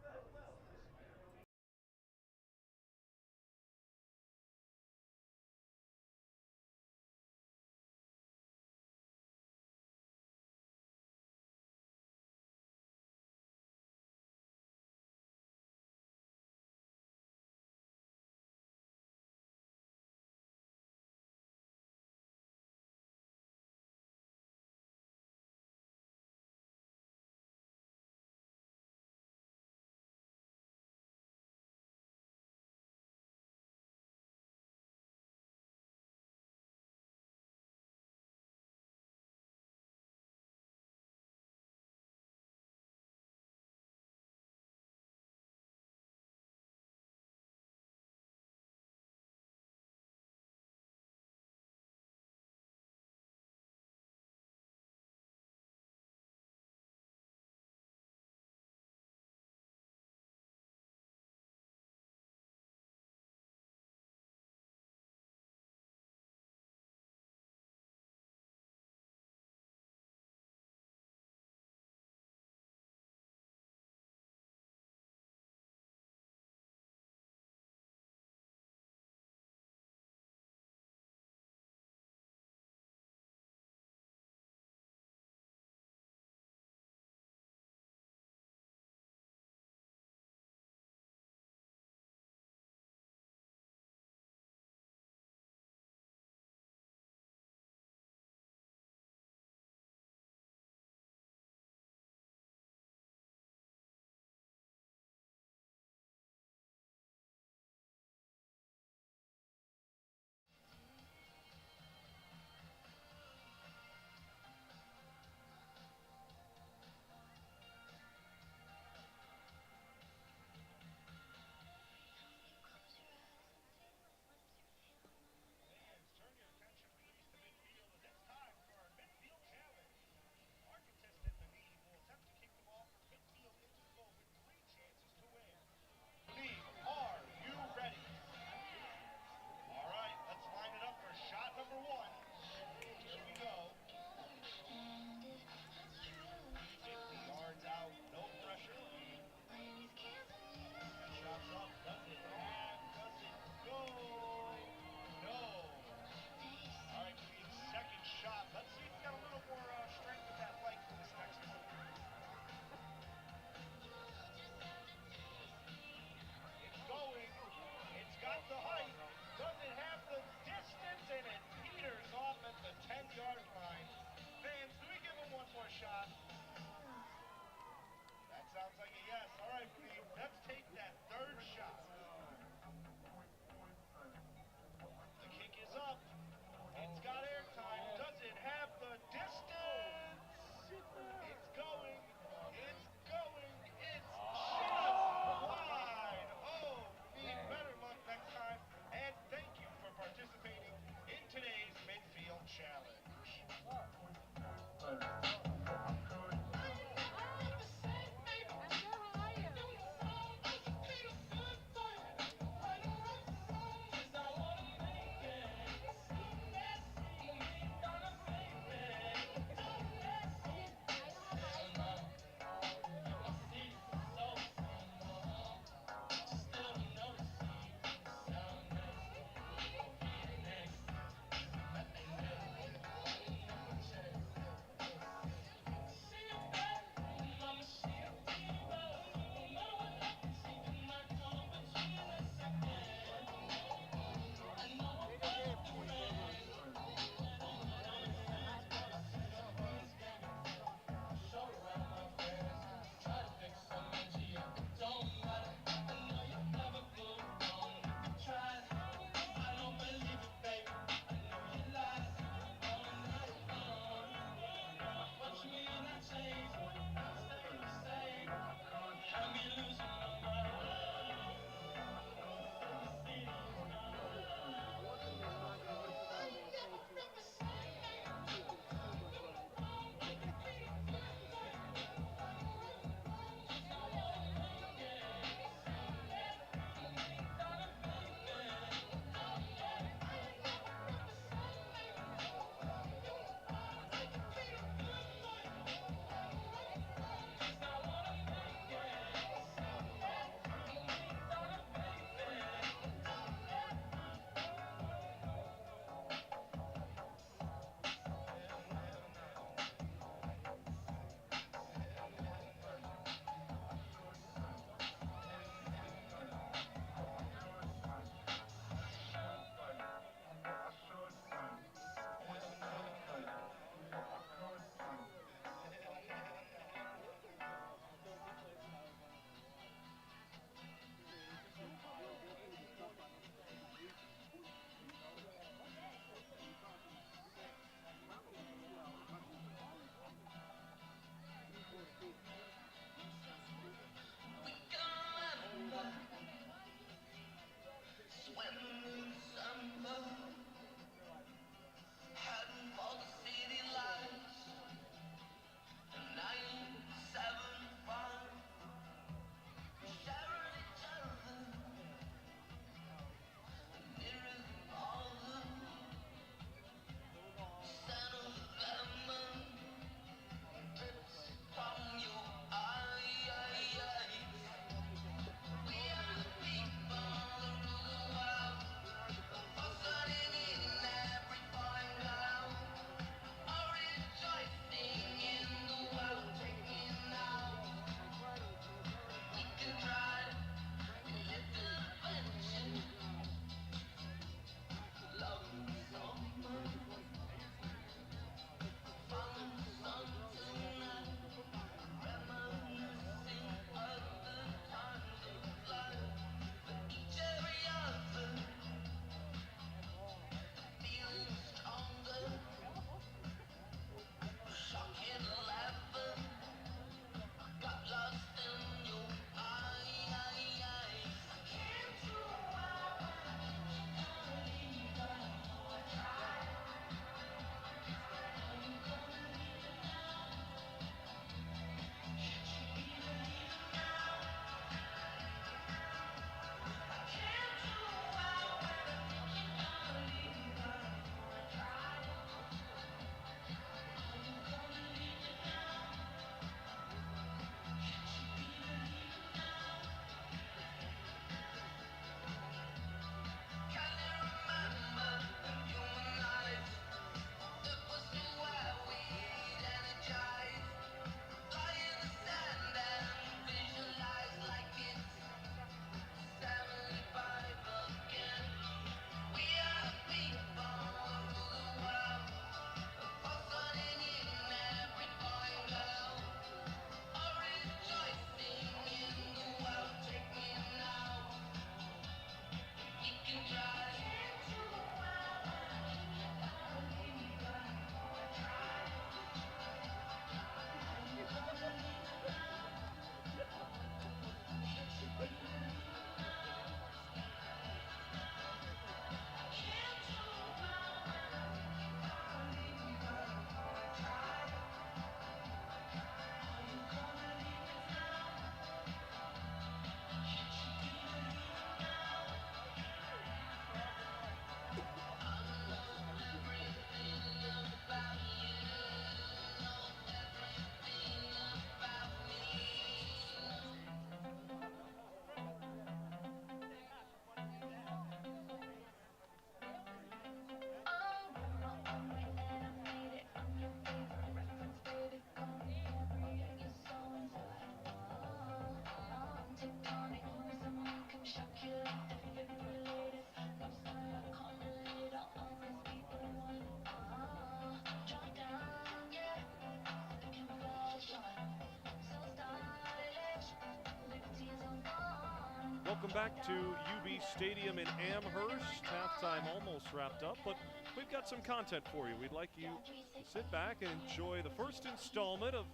back to UB Stadium in Amherst. Halftime almost wrapped up, but we've got some content for you. We'd like you to sit back and enjoy the first installment of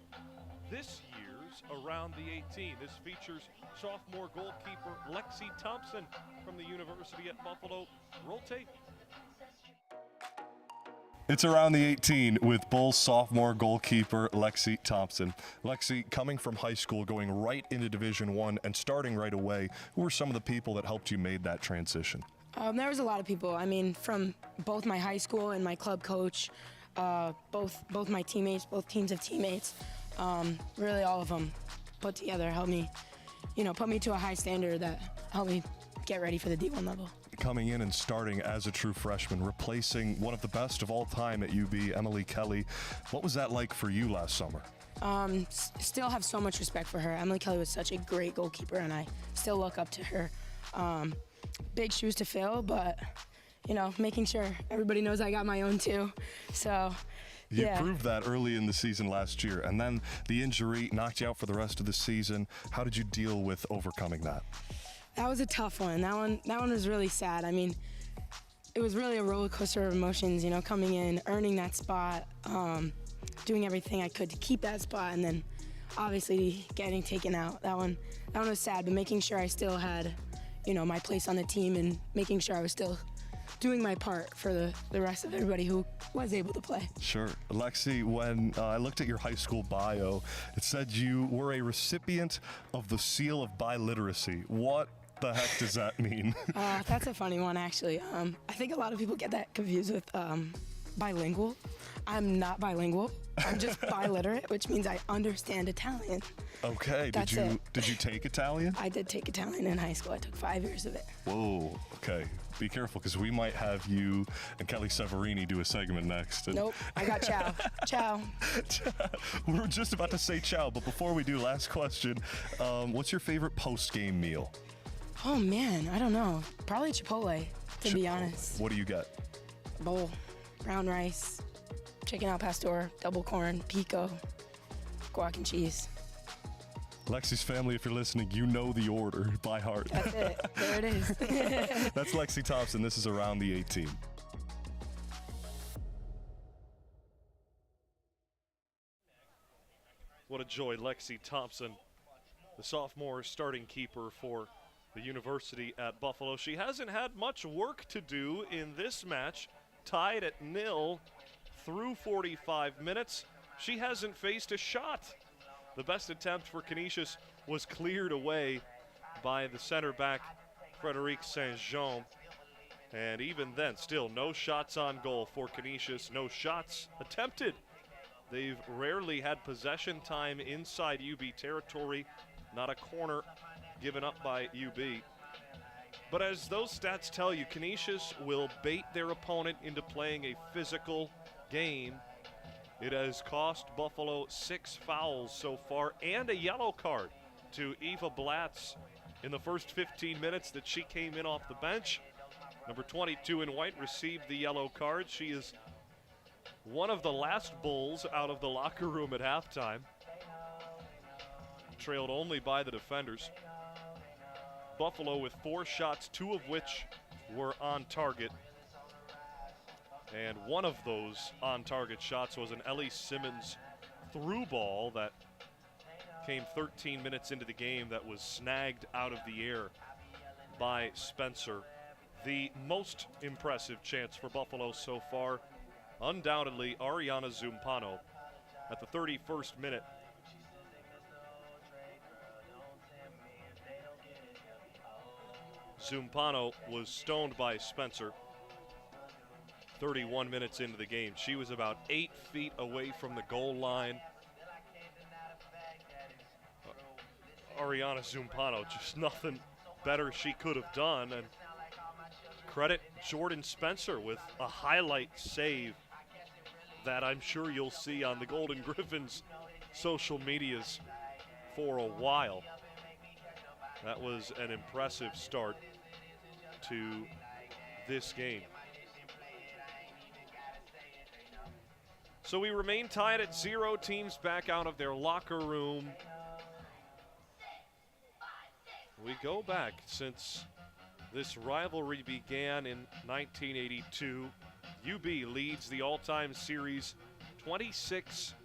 this year's Around the 18. This features sophomore goalkeeper Lexi Thompson from the University at Buffalo. Roll tape. It's Around the 18 with Bulls sophomore goalkeeper Lexi Thompson. Lexi, coming from high school, going right into Division I and starting right away, who were some of the people that helped you make that transition? There was a lot of people. I mean, from both my high school and my club coach, both my teammates, both teams of teammates, really all of them put together, helped me, put me to a high standard that helped me get ready for the D1 level. Coming in and starting as a true freshman, replacing one of the best of all time at UB, Emily Kelly. What was that like for you last summer? Still have so much respect for her. Emily Kelly was such a great goalkeeper, and I still look up to her. Big shoes to fill, but, making sure everybody knows I got my own too. So, You yeah. proved that early in the season last year, and then the injury knocked you out for the rest of the season. How did you deal with overcoming that? That was a tough one. That one was really sad. I mean, it was really a roller coaster of emotions, coming in, earning that spot, doing everything I could to keep that spot, and then obviously getting taken out. That one was sad, but making sure I still had, my place on the team and making sure I was still doing my part for the rest of everybody who was able to play. Sure. Lexi, when I looked at your high school bio, it said you were a recipient of the Seal of Biliteracy. What the heck does that mean? That's a funny one, actually. I think a lot of people get that confused with bilingual. I'm not bilingual. I'm just biliterate, which means I understand Italian. Okay. That's Did you take Italian? I did take Italian in high school. I took 5 years of it. Whoa. Okay. Be careful, because we might have you and Kelly Severini do a segment next. Nope. I got ciao. Ciao. We were just about to say ciao, but before we do, last question. What's your favorite post-game meal? Oh, man. I don't know. Probably Chipotle, to be honest. What do you get? Bowl, brown rice, chicken al pastor, double corn, pico, guac and cheese. Lexi's family, if you're listening, you know the order by heart. That's it. There it is. That's Lexi Thompson. This is Around the 18. What a joy, Lexi Thompson, the sophomore starting keeper for the University at Buffalo. She hasn't had much work to do in this match, tied at 0 through 45 minutes. She hasn't faced a shot. The best attempt for Canisius was cleared away by the center back, Frederic Saint-Jean. And even then, still no shots on goal for Canisius, no shots attempted. They've rarely had possession time inside UB territory, not a corner given up by UB. But as those stats tell you, Canisius will bait their opponent into playing a physical game. It has cost Buffalo 6 fouls so far and a yellow card to Eva Blatz in the first 15 minutes that she came in off the bench. Number 22 in white received the yellow card. She is one of the last Bulls out of the locker room at halftime, trailed only by the defenders. Buffalo with 4 shots, 2 of which were on target. And one of those on-target shots was an Ellie Simmons through ball that came 13 minutes into the game that was snagged out of the air by Spencer. The most impressive chance for Buffalo so far, undoubtedly, Ariana Zumpano at the 31st minute. Zumpano was stoned by Spencer 31 minutes into the game. She was about 8 feet away from the goal line. Ariana Zumpano, just nothing better she could have done. And credit Jordan Spencer with a highlight save that I'm sure you'll see on the Golden Griffins social medias for a while. That was an impressive start to this game. So we remain tied at 0, teams back out of their locker room. We go back since this rivalry began in 1982, UB leads the all-time series 26-11-4.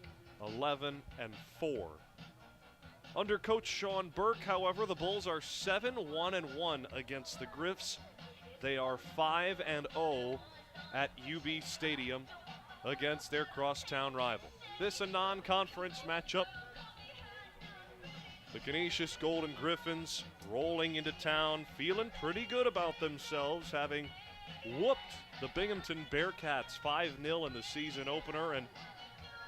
Under Coach Sean Burke, however, the Bulls are 7-1-1 against the Griffs. They are 5-0 at UB Stadium against their crosstown rival. This a non-conference matchup. The Canisius Golden Griffins rolling into town, feeling pretty good about themselves, having whooped the Binghamton Bearcats 5-0 in the season opener and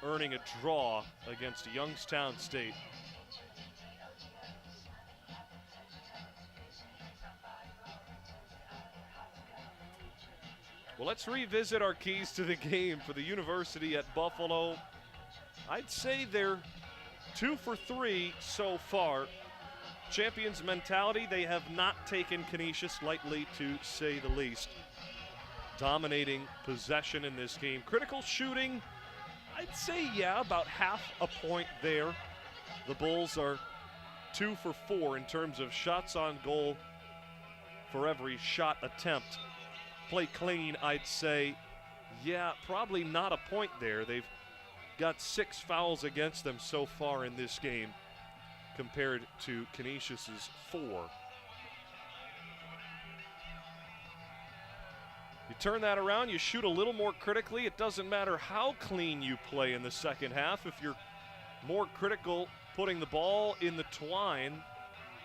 earning a draw against Youngstown State. Well, let's revisit our keys to the game for the University at Buffalo. I'd say they're 2 for 3 so far. Champions mentality, they have not taken Canisius lightly, to say the least. Dominating possession in this game. Critical shooting, I'd say, yeah, about half a point there. The Bulls are 2 for 4 in terms of shots on goal for every shot attempt. Play clean, I'd say, yeah, probably not a point there. They've got 6 fouls against them so far in this game compared to Canisius's 4. You turn that around, you shoot a little more critically. It doesn't matter how clean you play in the second half. If you're more critical putting the ball in the twine,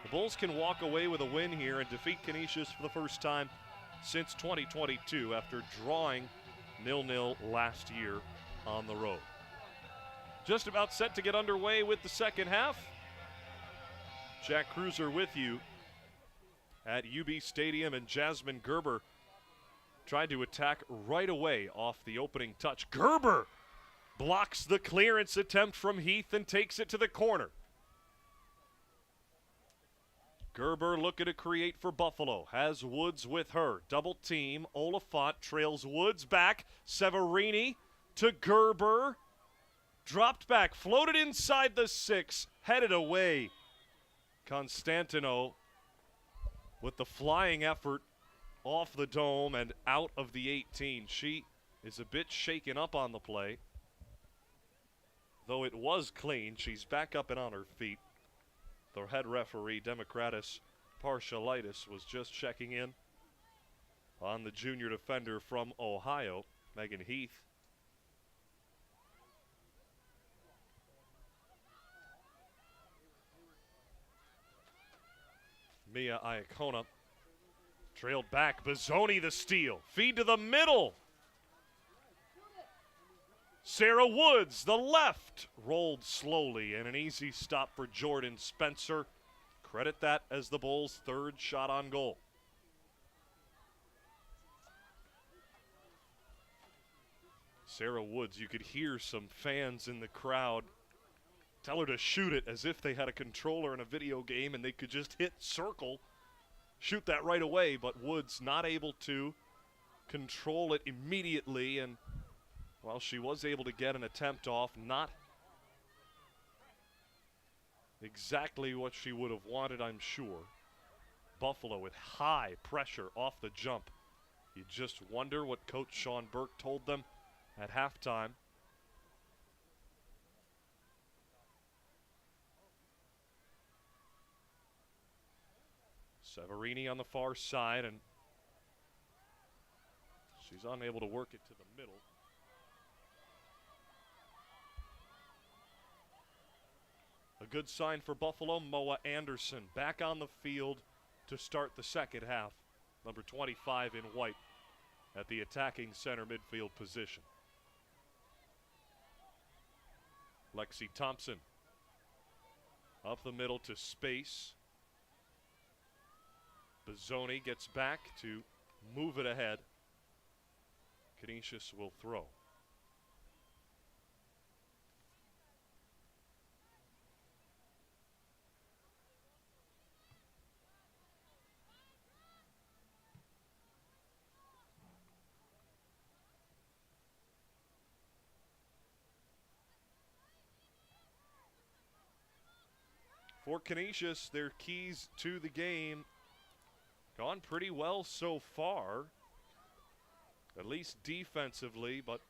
the Bulls can walk away with a win here and defeat Canisius for the first time since 2022 after drawing 0-0 last year on the road. Just about set to get underway with the second half. Jack Cruiser with you at UB Stadium, and Jasmine Gerber tried to attack right away off the opening touch. Gerber blocks the clearance attempt from Heath and takes it to the corner. Gerber looking to create for Buffalo. Has Woods with her. Double team. Oliphant trails Woods back. Severini to Gerber. Dropped back. Floated inside the 6. Headed away. Constantino with the flying effort off the dome and out of the 18. She is a bit shaken up on the play. Though it was clean, she's back up and on her feet. The head referee, Democratis Partialitis, was just checking in on the junior defender from Ohio, Megan Heath. Mia Iacona trailed back. Bozzoni the steal. Feed to the middle. Sarah Woods, the left, rolled slowly, and an easy stop for Jordan Spencer. Credit that as the Bulls' third shot on goal. Sarah Woods, you could hear some fans in the crowd tell her to shoot it as if they had a controller in a video game and they could just hit circle, shoot that right away, but Woods not able to control it immediately, and well, she was able to get an attempt off, not exactly what she would have wanted, I'm sure. Buffalo with high pressure off the jump. You just wonder what Coach Sean Burke told them at halftime. Severini on the far side, and she's unable to work it to the middle. A good sign for Buffalo, Moa Anderson back on the field to start the second half. Number 25 in white at the attacking center midfield position. Lexi Thompson up the middle to space. Bozzoni gets back to move it ahead. Canisius will throw. For Canisius, their keys to the game gone pretty well so far, at least defensively, but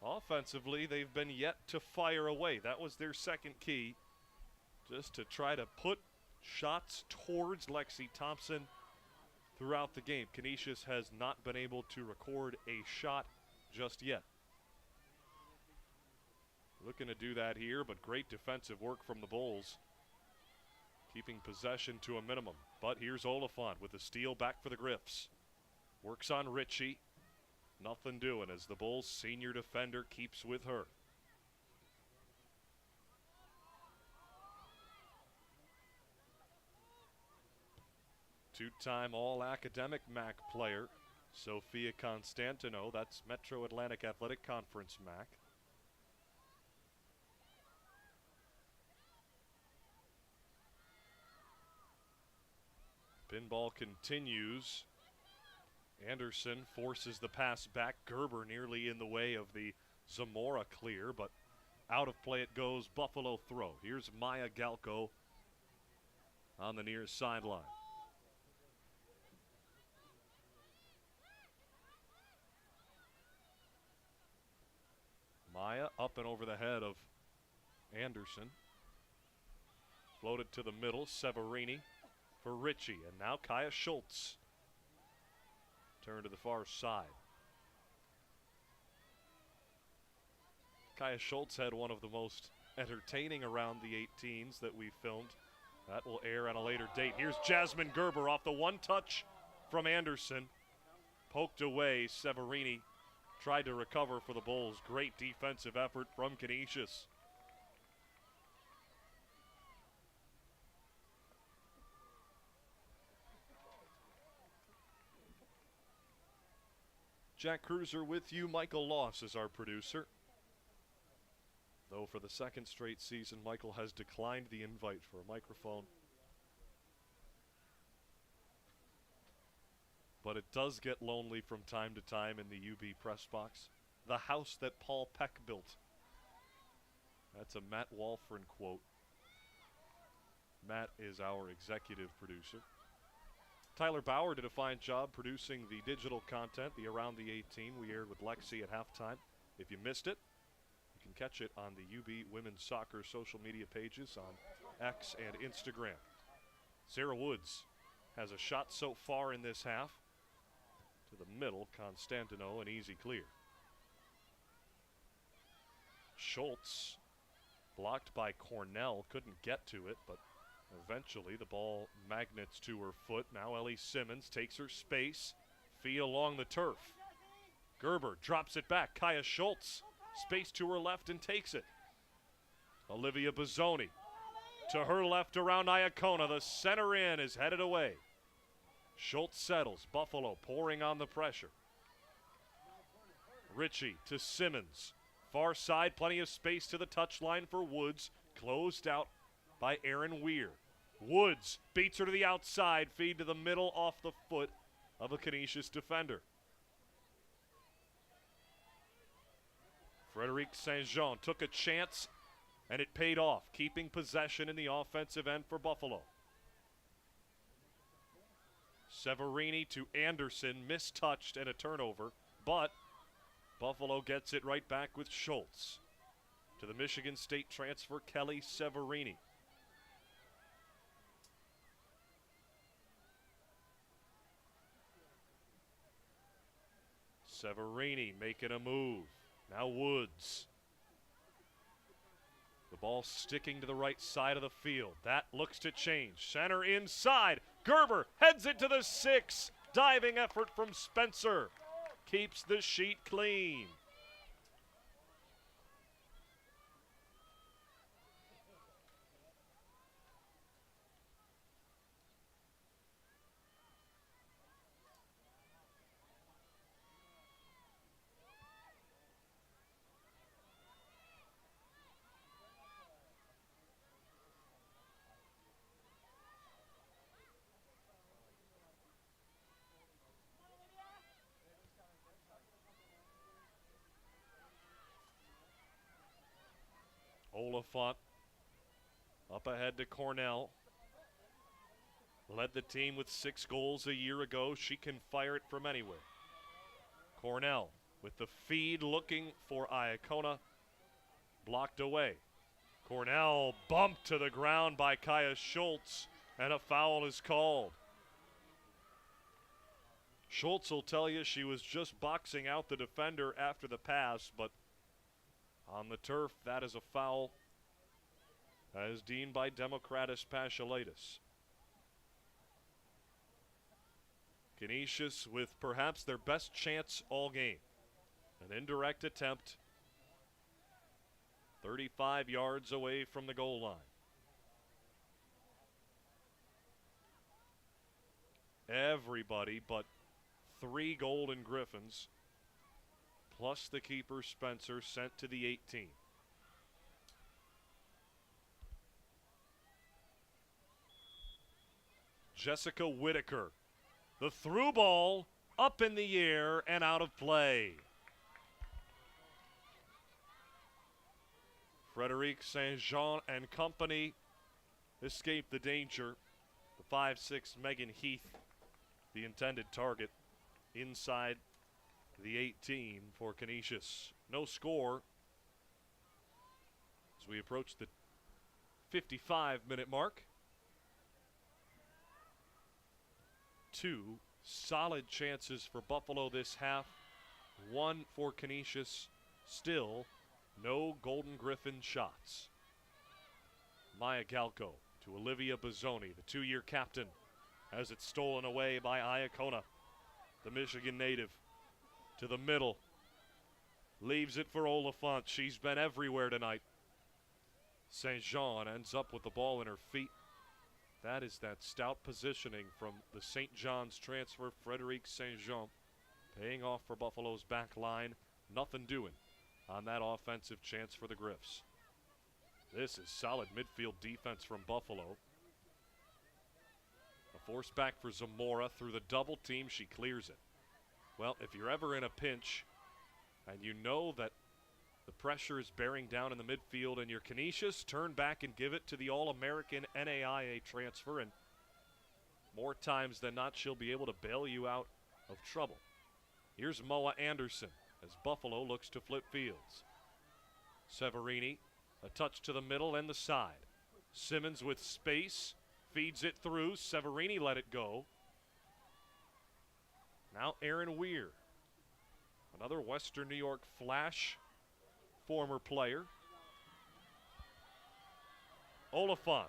offensively they've been yet to fire away. That was their second key, just to try to put shots towards Lexi Thompson throughout the game. Canisius has not been able to record a shot just yet. Looking to do that here, but great defensive work from the Bulls, keeping possession to a minimum. But here's Oliphant with a steal back for the Griffs. Works on Ritchie. Nothing doing as the Bulls' senior defender keeps with her. Two-time All-Academic MAC player, Sophia Constantino. That's Metro Atlantic Athletic Conference MAC. Pinball continues. Anderson forces the pass back. Gerber nearly in the way of the Zamora clear, but out of play it goes. Buffalo throw. Here's Maya Galko on the near sideline. Maya up and over the head of Anderson. Floated to the middle. Severini for Ritchie, and now Kaya Schultz. Turn to the far side. Kaya Schultz had one of the most entertaining around the 18s that we filmed. That will air on a later date. Here's Jasmine Gerber off the one touch from Anderson. Poked away. Severini tried to recover for the Bulls. Great defensive effort from Canisius. Jack Cruiser with you. Michael Loss is our producer. Though for the second straight season, Michael has declined the invite for a microphone. But it does get lonely from time to time in the UB press box. The house that Paul Peck built. That's a Matt Walford quote. Matt is our executive producer. Tyler Bauer did a fine job producing the digital content, the Around the 18 we aired with Lexi at halftime. If you missed it, you can catch it on the UB Women's Soccer social media pages on X and Instagram. Sarah Woods has a shot so far in this half. To the middle, Constantino, an easy clear. Schultz, blocked by Cornell, couldn't get to it, but eventually the ball magnets to her foot. Now Ellie Simmons takes her space. Fee along the turf. Gerber drops it back. Kaya Schultz, space to her left and takes it. Olivia Bozzoni to her left around Iacona. The center in is headed away. Schultz settles. Buffalo pouring on the pressure. Ritchie to Simmons. Far side, plenty of space to the touchline for Woods. Closed out by Aaron Weir. Woods beats her to the outside. Feed to the middle off the foot of a Canisius defender. Frederic Saint-Jean took a chance, and it paid off, keeping possession in the offensive end for Buffalo. Severini to Anderson, mistouched and a turnover, but Buffalo gets it right back with Schultz. To the Michigan State transfer, Kelly Severini. Severini making a move. Now Woods. The ball sticking to the right side of the field. That looks to change. Center inside. Gerber heads it to the 6. Diving effort from Spencer. Keeps the sheet clean. Oliphant Up ahead to Cornell. Led the team with 6 goals a year ago. She can fire it from anywhere. Cornell with the feed looking for Iacona. Blocked away. Cornell bumped to the ground by Kaya Schultz, and a foul is called. Schultz will tell you she was just boxing out the defender after the pass, but on the turf, that is a foul, as deemed by Democratis Paschalaitis. Canisius with perhaps their best chance all game. An indirect attempt, 35 yards away from the goal line. Everybody but 3 Golden Griffins, plus the keeper Spencer, sent to the 18. Jessica Whitaker, the through ball up in the air and out of play. Frederic Saint-Jean and company escaped the danger. The 5'6" Megan Heath, the intended target, inside the 18 for Canisius. No score as we approach the 55-minute mark. 2 solid chances for Buffalo this half. 1 for Canisius. Still no Golden Griffin shots. Maya Galko to Olivia Bozzoni, the 2-year captain, as it's stolen away by Iacona, the Michigan native. To the middle. Leaves it for Oliphant. She's been everywhere tonight. St. Jean ends up with the ball in her feet. That is that stout positioning from the St. John's transfer, Frederic St. Jean, paying off for Buffalo's back line. Nothing doing on that offensive chance for the Griffs. This is solid midfield defense from Buffalo. A force back for Zamora through the double team. She clears it. Well, if you're ever in a pinch and you know that the pressure is bearing down in the midfield and you're Canisius, turn back and give it to the All-American NAIA transfer, and more times than not, she'll be able to bail you out of trouble. Here's Moa Anderson as Buffalo looks to flip fields. Severini, a touch to the middle and the side. Simmons with space, feeds it through. Severini let it go. Now Aaron Weir, another Western New York Flash former player. Oliphant.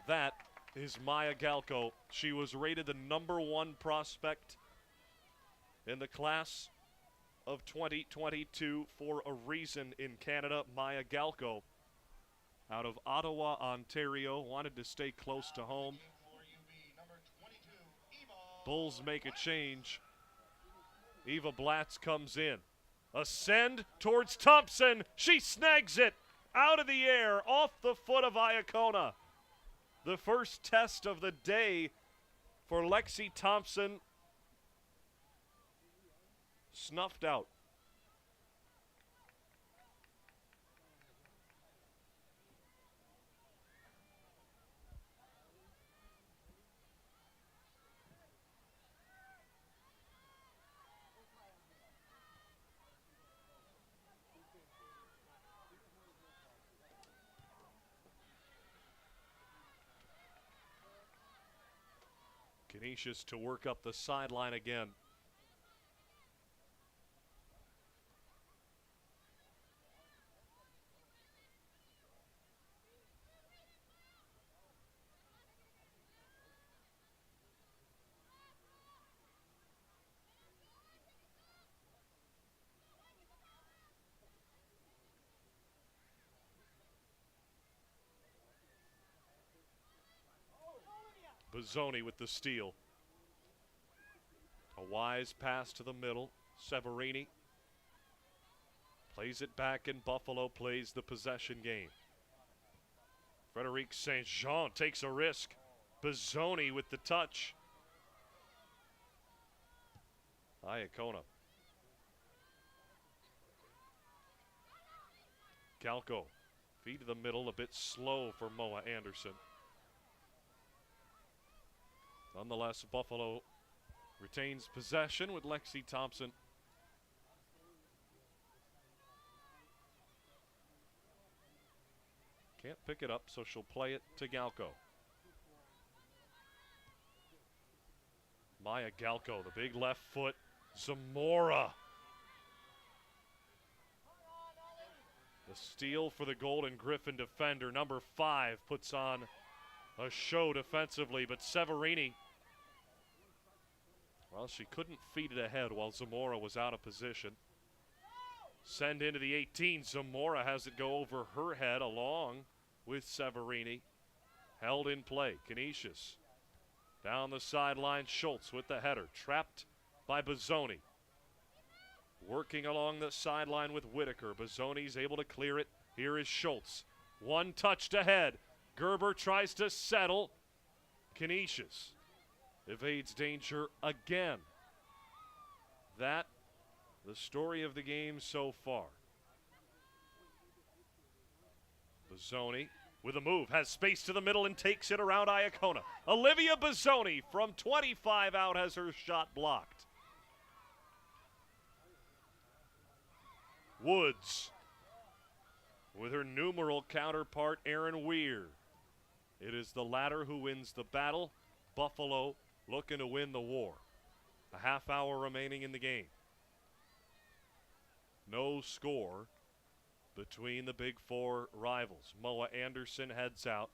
That is Maya Galko. She was rated the #1 prospect in the class of 2022 for a reason in Canada. Maya Galko, out of Ottawa, Ontario, wanted to stay close to home. Bulls make a change. Eva Blatz comes in. A send towards Thompson. She snags it out of the air off the foot of Iacona. The first test of the day for Lexi Thompson. Snuffed out. Canisius to work up the sideline again. Bozzoni with the steal. A wise pass to the middle. Severini plays it back, and Buffalo plays the possession game. Frederic Saint-Jean takes a risk. Bozzoni with the touch. Iacona Galko, feed to the middle, a bit slow for Moa Anderson. Nonetheless, Buffalo retains possession with Lexi Thompson. Can't pick it up, so she'll play it to Galko. Maya Galko, the big left foot. Zamora. The steal for the Golden Griffin defender. Number 5 puts on a show defensively, but Severini, well, she couldn't feed it ahead while Zamora was out of position. Send into the 18. Zamora has it go over her head along with Severini. Held in play. Canisius down the sideline. Schultz with the header. Trapped by Bozzoni. Working along the sideline with Whitaker. Bozzoni's able to clear it. Here is Schultz. One touched ahead. Gerber tries to settle. Canisius evades danger again. That, the story of the game so far. Bozzoni with a move, has space to the middle and takes it around Iacona. Olivia Bozzoni from 25 out has her shot blocked. Woods with her numeral counterpart, Aaron Weir. It is the latter who wins the battle. Buffalo looking to win the war. A half hour remaining in the game. No score between the Big Four rivals. Moa Anderson heads out.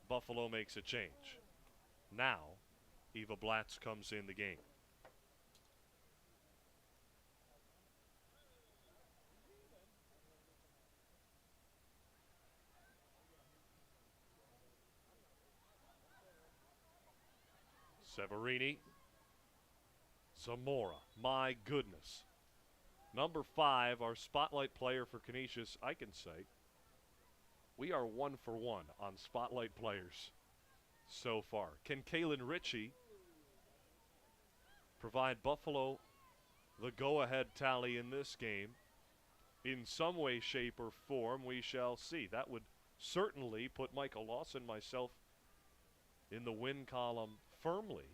Buffalo makes a change. Now, Eva Blatz comes in the game. Severini. Zamora. My goodness. Number 5, our spotlight player for Canisius, I can say. We are 1 for 1 on spotlight players so far. Can Kaylin Ritchie provide Buffalo the go-ahead tally in this game? In some way, shape, or form, we shall see. That would certainly put Michael Lawson, myself, in the win column firmly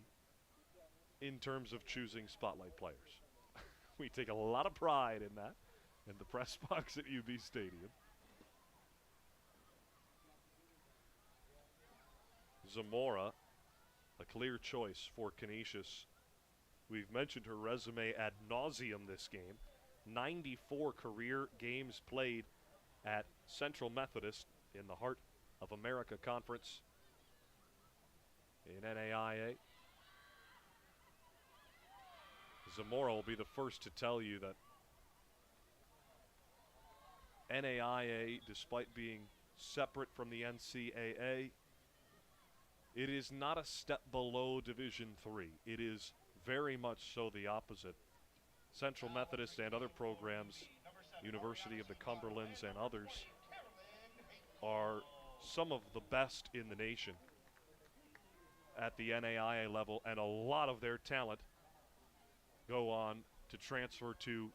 in terms of choosing spotlight players. We take a lot of pride in that in the press box at UB Stadium. Zamora, a clear choice for Canisius. We've mentioned her resume ad nauseum this game. 94 career games played at Central Methodist in the Heart of America Conference in NAIA. Zamora will be the first to tell you that NAIA, despite being separate from the NCAA, it is not a step below Division III. It is very much so the opposite. Central Methodist and other programs, University of the Cumberlands and others, are some of the best in the nation at the NAIA level, and a lot of their talent go on to transfer to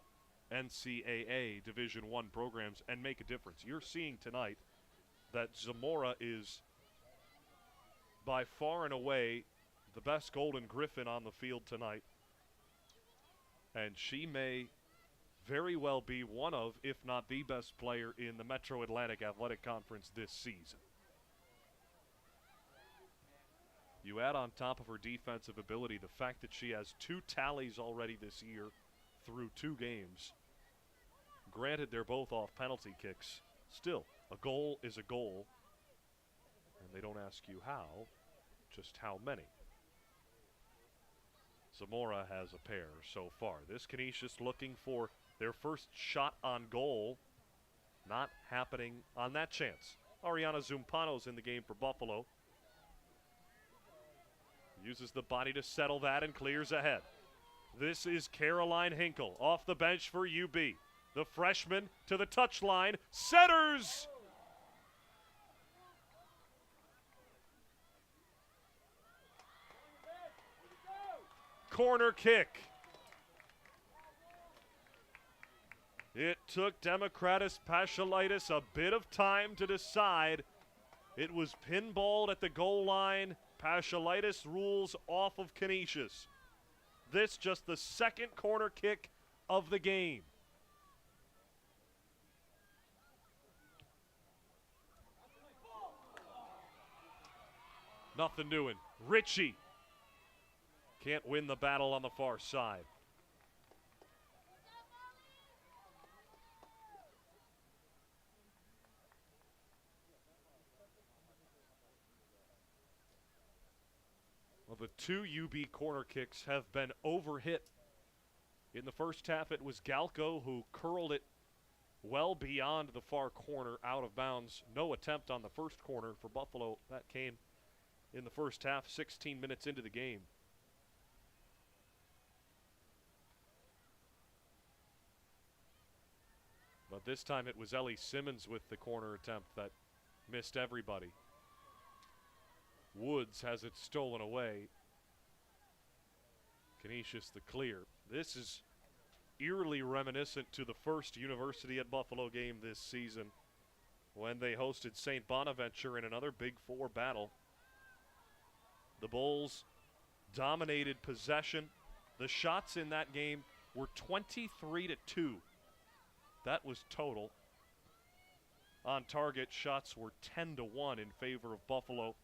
NCAA Division I programs and make a difference. You're seeing tonight that Zamora is by far and away the best Golden Griffin on the field tonight, and she may very well be one of, if not the best player in the Metro Atlantic Athletic Conference this season. You add on top of her defensive ability the fact that she has 2 tallies already this year through 2 games. Granted, they're both off penalty kicks. Still, a goal is a goal, and they don't ask you how, just how many. Zamora has a pair so far. This Canisius looking for their first shot on goal. Not happening on that chance. Ariana Zumpano's in the game for Buffalo. Uses the body to settle that and clears ahead. This is Caroline Hinkle off the bench for UB. The freshman to the touchline. Centers! Corner kick. It took Democratis Paschalitis a bit of time to decide. It was pinballed at the goal line. Paschalitis rules off of Canisius. This just the second corner kick of the game. Nothing doing. Ritchie can't win the battle on the far side. Well, the two UB corner kicks have been overhit. In the first half, it was Galko who curled it well beyond the far corner, out of bounds. No attempt on the first corner for Buffalo. That came in the first half, 16 minutes into the game. But this time it was Ellie Simmons with the corner attempt that missed everybody. Woods has it stolen away. Canisius the clear. This is eerily reminiscent to the first University at Buffalo game this season when they hosted St. Bonaventure in another Big Four battle. The Bulls dominated possession. The shots in that game were 23-2. That was total. On target, shots were 10-1 in favor of Buffalo.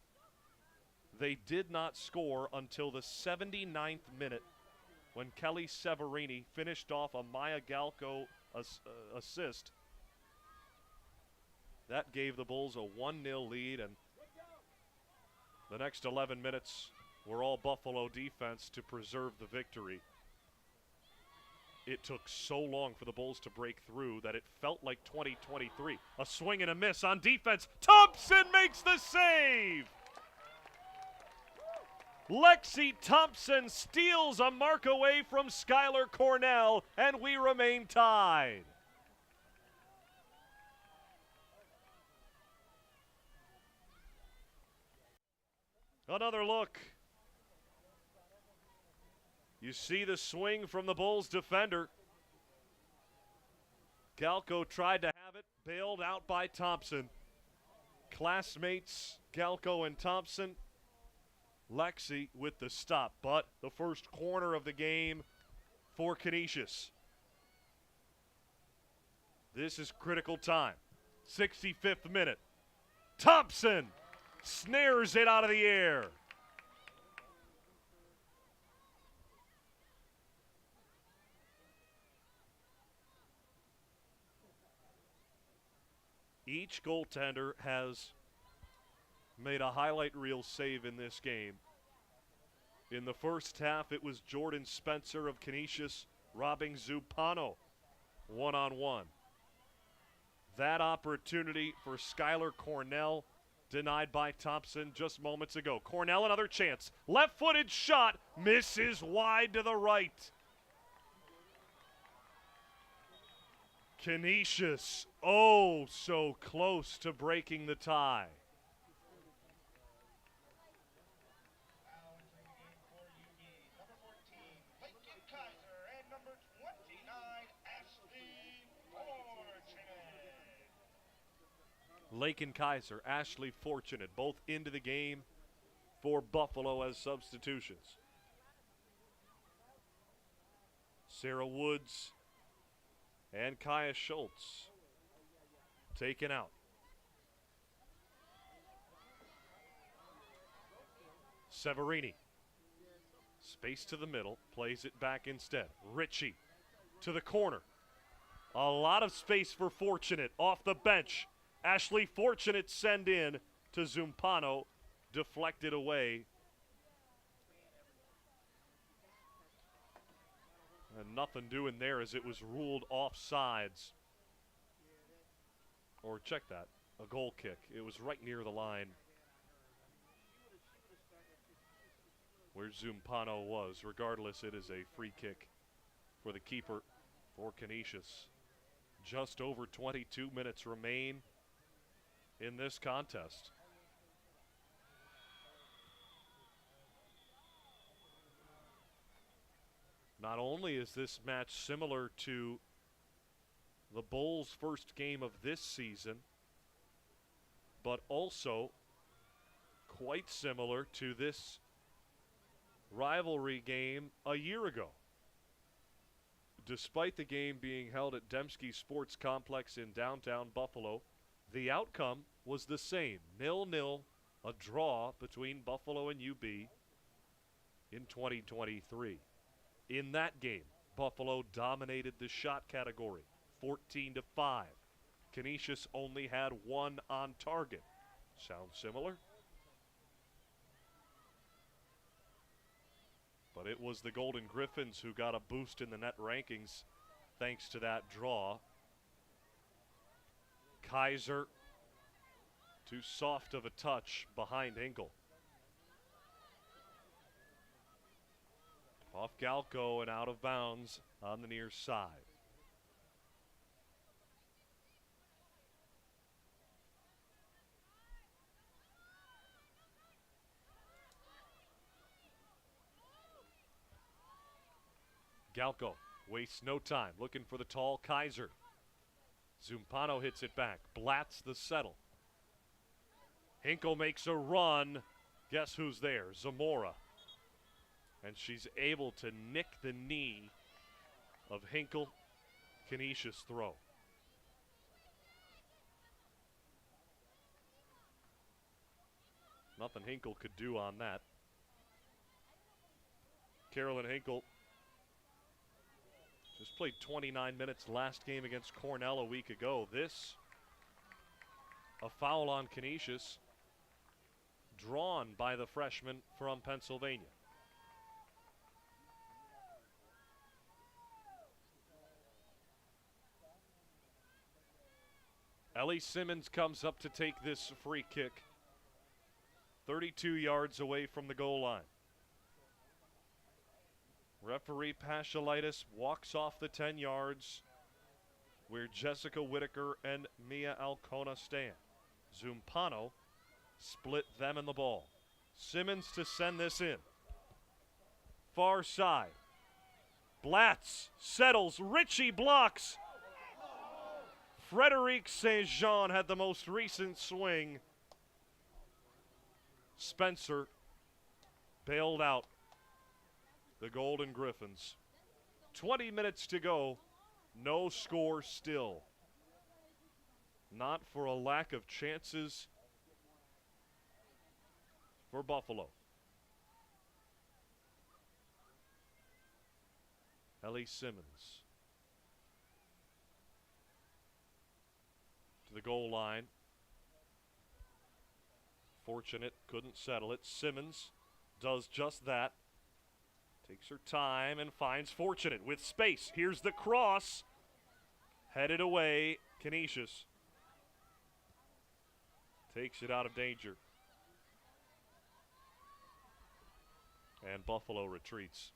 They did not score until the 79th minute when Kelly Severini finished off a Maya Galko assist. That gave the Bulls a 1-0 lead, and the next 11 minutes were all Buffalo defense to preserve the victory. It took so long for the Bulls to break through that it felt like 2023. A swing and a miss on defense. Thompson makes the save! Lexi Thompson steals a mark away from Skylar Cornell, and we remain tied. Another look. You see the swing from the Bulls defender. Galko tried to have it, bailed out by Thompson. Classmates Galko and Thompson. Lexi with the stop, but the first corner of the game for Canisius. This is critical time. 65th minute. Thompson snares it out of the air. Each goaltender has made a highlight reel save in this game. In the first half, it was Jordan Spencer of Canisius robbing Zuppano one-on-one. That opportunity for Skylar Cornell denied by Thompson just moments ago. Cornell, another chance. Left-footed shot, misses wide to the right. Canisius, oh, so close to breaking the tie. Lakin Kaiser, Ashley Fortunate, both into the game for Buffalo as substitutions. Sarah Woods and Kaya Schultz taken out. Severini, space to the middle, plays it back instead. Ritchie to the corner. A lot of space for Fortunate off the bench. Ashley Fortunate send in to Zumpano, deflected away. And nothing doing there as it was ruled offsides. Or check that, a goal kick. It was right near the line where Zumpano was. Regardless, it is a free kick for the keeper for Canisius. Just over 22 minutes remain in this contest. Not only is this match similar to the Bulls' first game of this season, but also quite similar to this rivalry game a year ago. Despite the game being held at Dembski Sports Complex in downtown Buffalo, the outcome was the same, 0-0, a draw between Buffalo and UB in 2023. In that game, Buffalo dominated the shot category, 14-5. Canisius only had one on target. Sound similar? But it was the Golden Griffins who got a boost in the net rankings thanks to that draw. Kaiser, too soft of a touch behind Hinkle. Off Galko and out of bounds on the near side. Galko wastes no time, looking for the tall Kaiser. Zumpano hits it back. Blatz the settle. Hinkle makes a run. Guess who's there? Zamora. And she's able to nick the knee of Hinkle. Canisius throw. Nothing Hinkle could do on that. Carolyn Hinkle just played 29 minutes last game against Cornell a week ago. This, a foul on Canisius, drawn by the freshman from Pennsylvania. Ellie Simmons comes up to take this free kick, 32 yards away from the goal line. Referee Paschalitis walks off the 10 yards where Jessica Whitaker and Mia Alcona stand. Zumpano split them in the ball. Simmons to send this in. Far side. Blatz settles. Ritchie blocks. Frederic St. Jean had the most recent swing. Spencer bailed out the Golden Griffins. 20 minutes to go. No score still. Not for a lack of chances for Buffalo. Ellie Simmons to the goal line. Fortunate, couldn't settle it. Simmons does just that. Takes her time and finds Fortunate with space. Here's the cross. Headed away, Canisius. Takes it out of danger. And Buffalo retreats.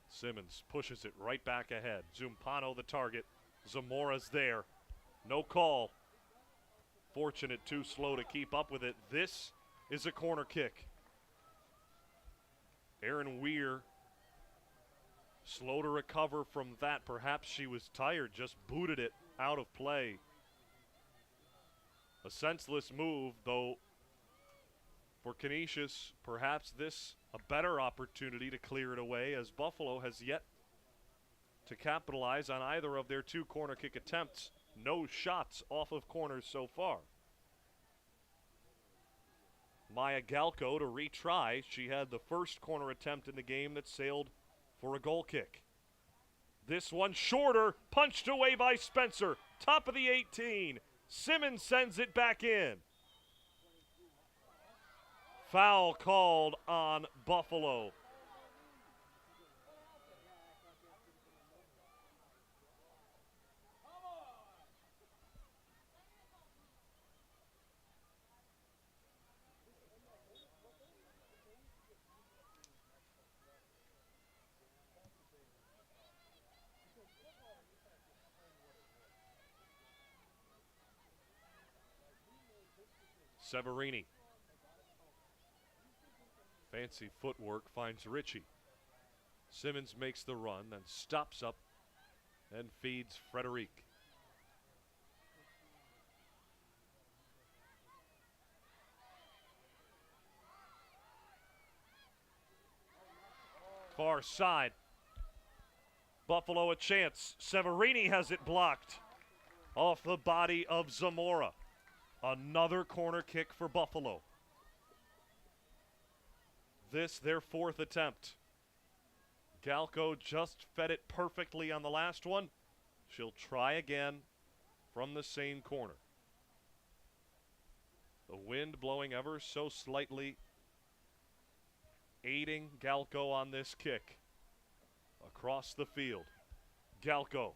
Simmons pushes it right back ahead. Zumpano the target. Zamora's there. No call. Fortunate too slow to keep up with it. This is a corner kick. Erin Weir slow to recover from that. Perhaps she was tired, just booted it out of play. A senseless move, though, for Canisius. Perhaps this a better opportunity to clear it away, as Buffalo has yet to capitalize on either of their two corner kick attempts. No shots off of corners so far. Maya Galko to retry. She had the first corner attempt in the game that sailed for a goal kick. This one shorter, punched away by Spencer. Top of the 18. Simmons sends it back in. Foul called on Buffalo. Severini. Fancy footwork finds Ritchie. Simmons makes the run, then stops up and feeds Frederic. Far side. Buffalo a chance. Severini has it blocked off the body of Zamora. Another corner kick for Buffalo. This their fourth attempt. Galko just fed it perfectly on the last one. She'll try again from the same corner. The wind blowing ever so slightly, aiding Galko on this kick. Across the field. Galko.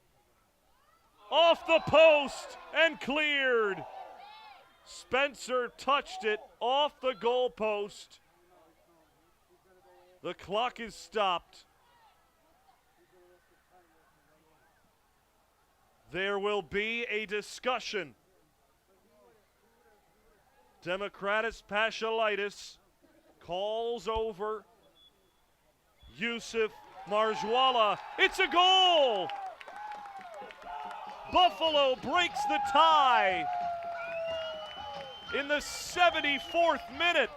Off the post and cleared. Spencer touched it off the goal post. The clock is stopped. There will be a discussion. Democratis Pashalitis calls over Yusuf Marjwala. It's a goal! Buffalo breaks the tie in the 74th minute.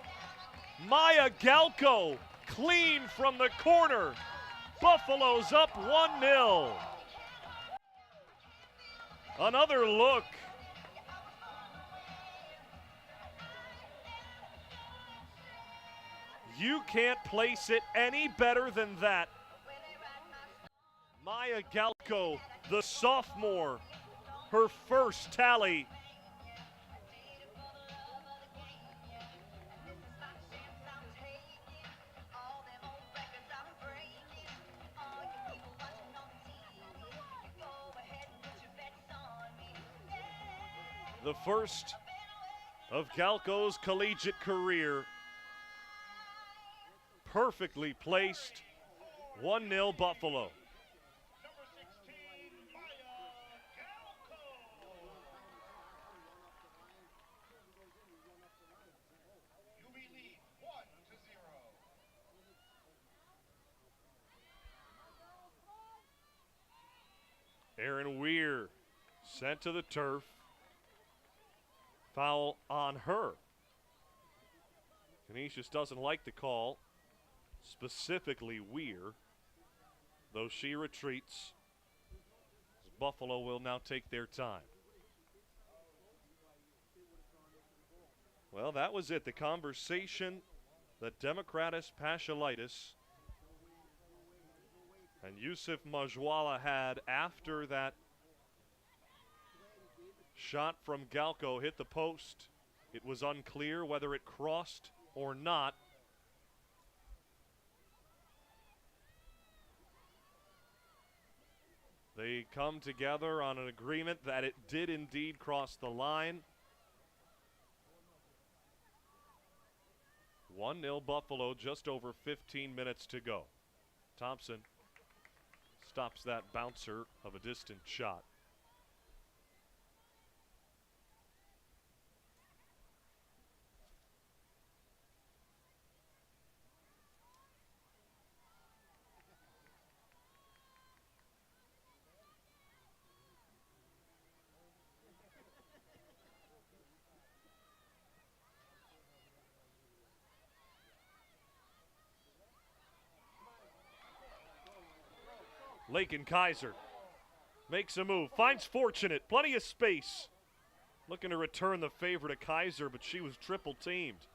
Maya Galko clean from the corner. Buffalo's up 1-0. Another look. You can't place it any better than that. Maya Galko, the sophomore, her first tally. The first of Galko's collegiate career. Perfectly placed. 1-0 Buffalo. Aaron Weir sent to the turf. Foul on her. Canisius doesn't like the call, specifically Weir, though she retreats. Buffalo will now take their time. Well, that was it. The conversation that Democratis Pashalitis and Yusuf Majwala had after that shot from Galko hit the post. It was unclear whether it crossed or not. They come together on an agreement that it did indeed cross the line. 1-0 Buffalo, just over 15 minutes to go. Thompson stops that bouncer of a distant shot. Lakin Kaiser makes a move, finds Fortunate, plenty of space. Looking to return the favor to Kaiser, but she was triple teamed.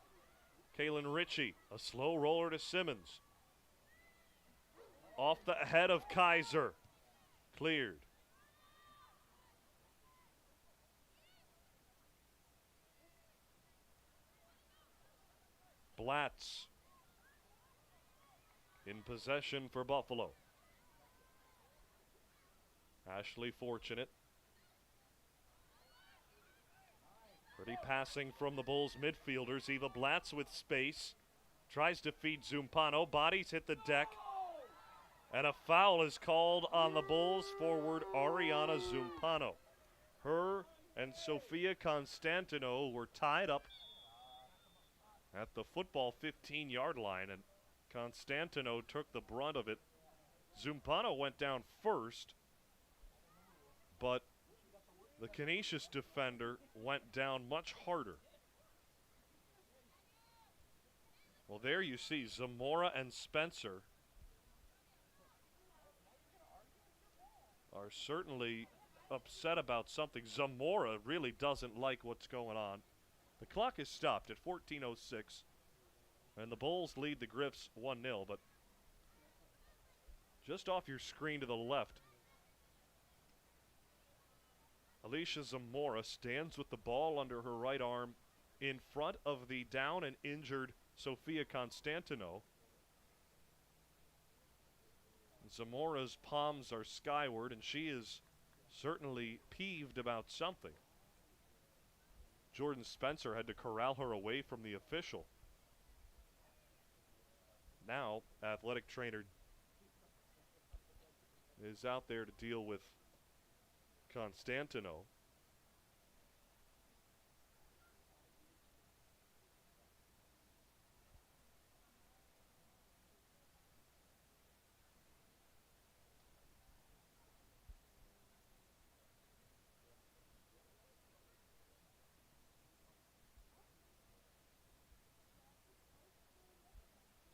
Kaylin Ritchie, a slow roller to Simmons. Off the head of Kaiser. Cleared. Blatz in possession for Buffalo. Ashley Fortunate. Pretty passing from the Bulls midfielders. Eva Blatz with space. Tries to feed Zumpano. Bodies hit the deck. And a foul is called on the Bulls forward Ariana Zumpano. Her and Sofia Constantino were tied up at the football 15-yard line, and Constantino took the brunt of it. Zumpano went down first, but the Canisius defender went down much harder. Well, there you see Zamora and Spencer are certainly upset about something. Zamora really doesn't like what's going on. The clock is stopped at 14:06, and the Bulls lead the Griffs 1-0, but just off your screen to the left, Alicia Zamora stands with the ball under her right arm in front of the down and injured Sofia Constantino. Zamora's palms are skyward, and she is certainly peeved about something. Jordan Spencer had to corral her away from the official. Now, athletic trainer is out there to deal with Constantino.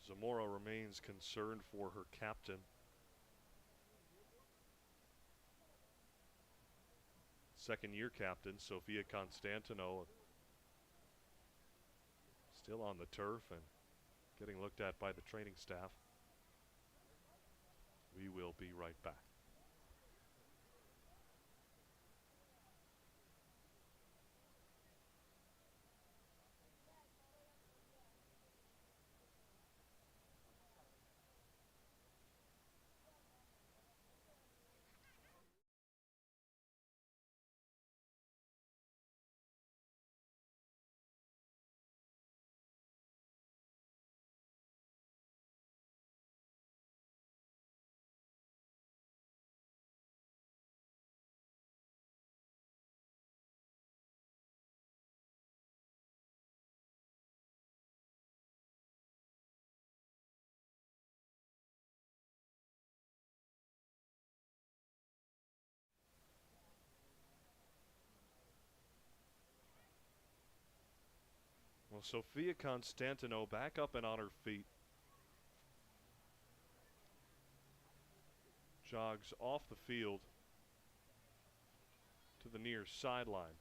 Zamora remains concerned for her captain. Second-year captain, Sofia Constantino, still on the turf and getting looked at by the training staff. We will be right back. Well, Sofia Constantino back up and on her feet. Jogs off the field to the near sideline.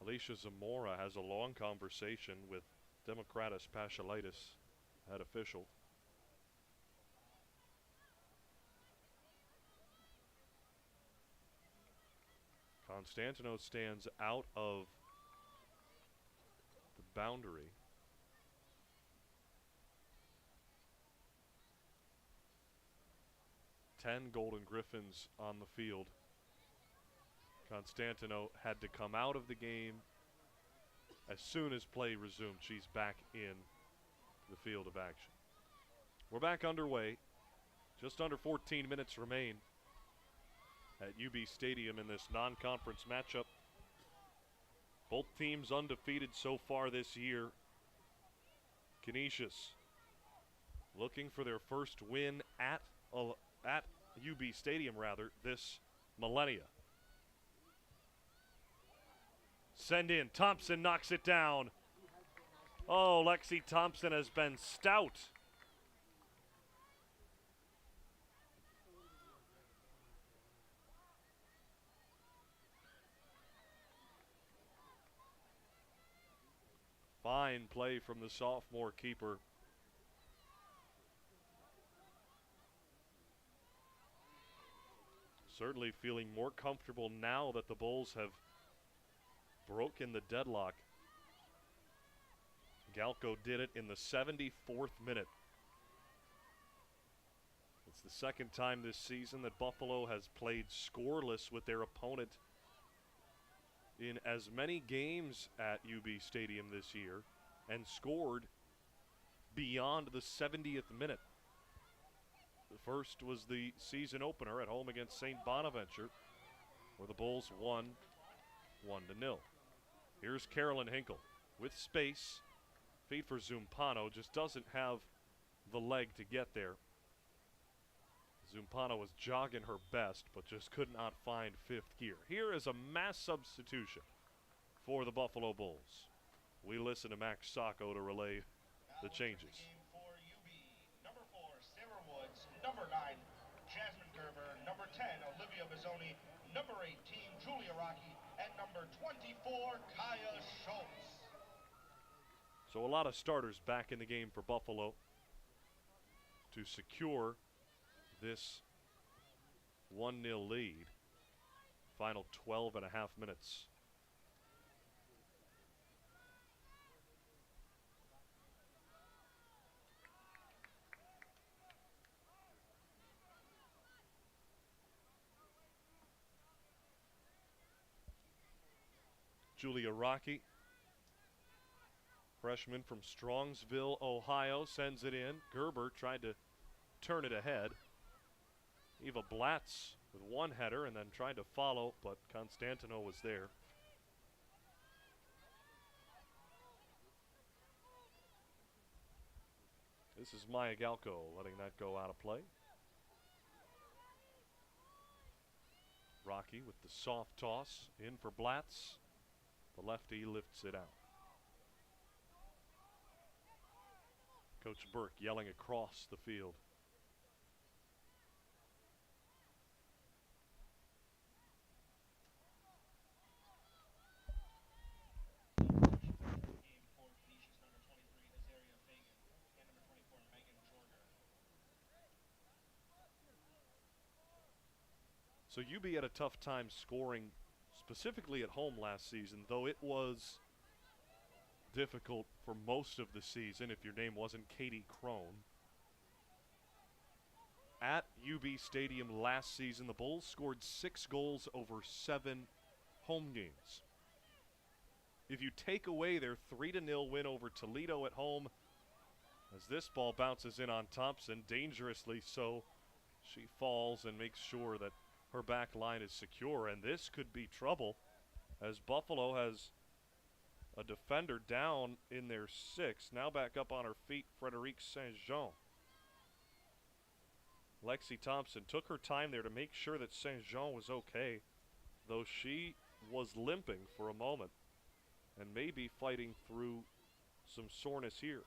Alicia Zamora has a long conversation with Democratis Paschalitis, head official. Constantino stands out of the boundary. Ten Golden Griffins on the field. Constantino had to come out of the game as soon as play resumed. She's back in the field of action. We're back underway. Just under 14 minutes remain at UB Stadium in this non-conference matchup. Both teams undefeated so far this year. Canisius looking for their first win at UB Stadium this millennia. Send in, Thompson knocks it down. Oh, Lexi Thompson has been stout. Fine play from the sophomore keeper. Certainly feeling more comfortable now that the Bulls have broken the deadlock. Galko did it in the 74th minute. It's the second time this season that Buffalo has played scoreless with their opponent in as many games at UB Stadium this year and scored beyond the 70th minute. The first was the season opener at home against St. Bonaventure, where the Bulls won 1-0. Here's Carolyn Hinkle with space. Feed for Zumpano, just doesn't have the leg to get there. Zumpano was jogging her best, but just could not find fifth gear. Here is a mass substitution for the Buffalo Bulls. We listen to Max Sacco to relay the changes. For UB, number 4, Sarah Woods, number Gerber, number 10, Olivia Mazzoni, number 18, Julia Rocky, and number 24, Kaya Schultz. So a lot of starters back in the game for Buffalo to secure this 1-0 lead. Final 12 and a half minutes. Julia Rocky, freshman from Strongsville, Ohio, sends it in. Gerber tried to turn it ahead. Eva Blatz with one header and then tried to follow, but Constantino was there. This is Maya Galko letting that go out of play. Rocky with the soft toss in for Blatz. The lefty lifts it out. Coach Burke yelling across the field. So UB had a tough time scoring specifically at home last season, though it was difficult for most of the season if your name wasn't Katie Crone. At UB Stadium last season, the Bulls scored 6 goals over 7 home games. If you take away their 3-0 win over Toledo at home, as this ball bounces in on Thompson, dangerously so, she falls and makes sure that her back line is secure, and this could be trouble as Buffalo has a defender down in their 6. Now back up on her feet, Frederique Saint-Jean. Lexi Thompson took her time there to make sure that Saint-Jean was okay, though she was limping for a moment and may be fighting through some soreness here.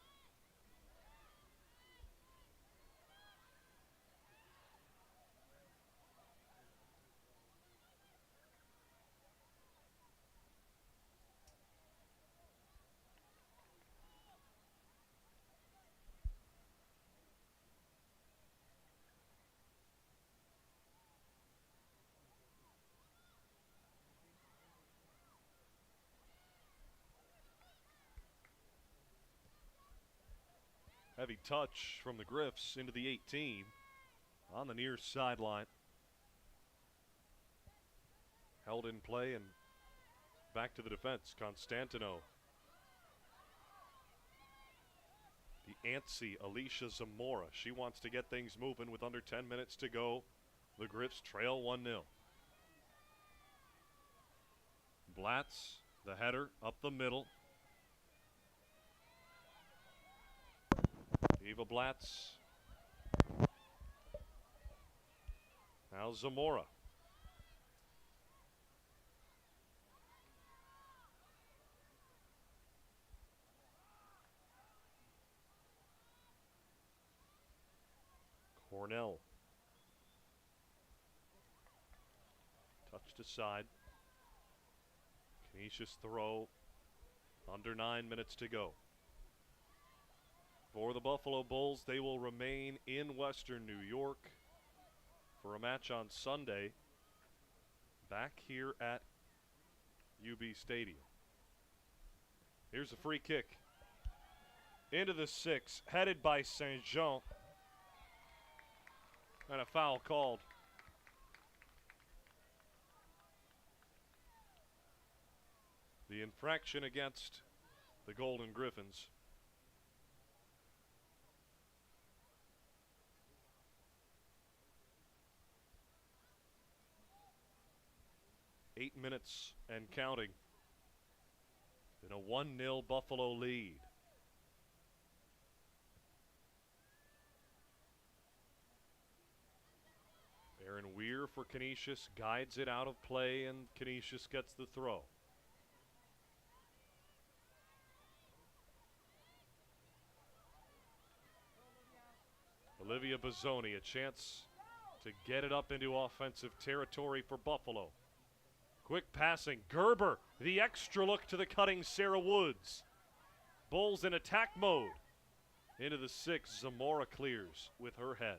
Heavy touch from the Griffs into the 18 on the near sideline. Held in play and back to the defense. Constantino. The antsy Alicia Zamora. She wants to get things moving with under 10 minutes to go. The Griffs trail 1-0. Blatz, the header up the middle. Eva Blatz. Now Zamora. Cornell. Touched aside. Canisius throw. Under 9 minutes to go. For the Buffalo Bulls, they will remain in Western New York for a match on Sunday back here at UB Stadium. Here's a free kick. Into the 6, headed by Saint-Jean. And a foul called. The infraction against the Golden Griffins. Eight minutes and counting in a 1-0 Buffalo lead. Aaron Weir for Canisius guides it out of play, and Canisius gets the throw. Olivia Bazzoni, a chance to get it up into offensive territory for Buffalo. Quick passing. Gerber, the extra look to the cutting Sarah Woods. Bulls in attack mode. Into the 6, Zamora clears with her head.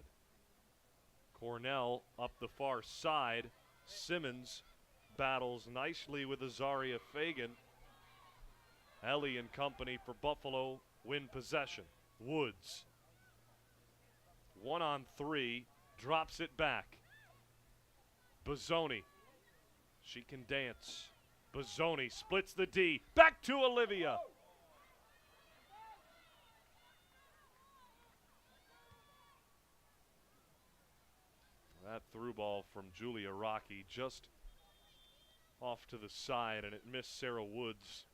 Cornell up the far side. Simmons battles nicely with Azaria Fagan. Ellie and company for Buffalo win possession. Woods. 1-on-3, drops it back. Bozzoni. She can dance. Bozzoni splits the D. Back to Olivia. That through ball from Julia Rocky just off to the side, and it missed Sarah Woods.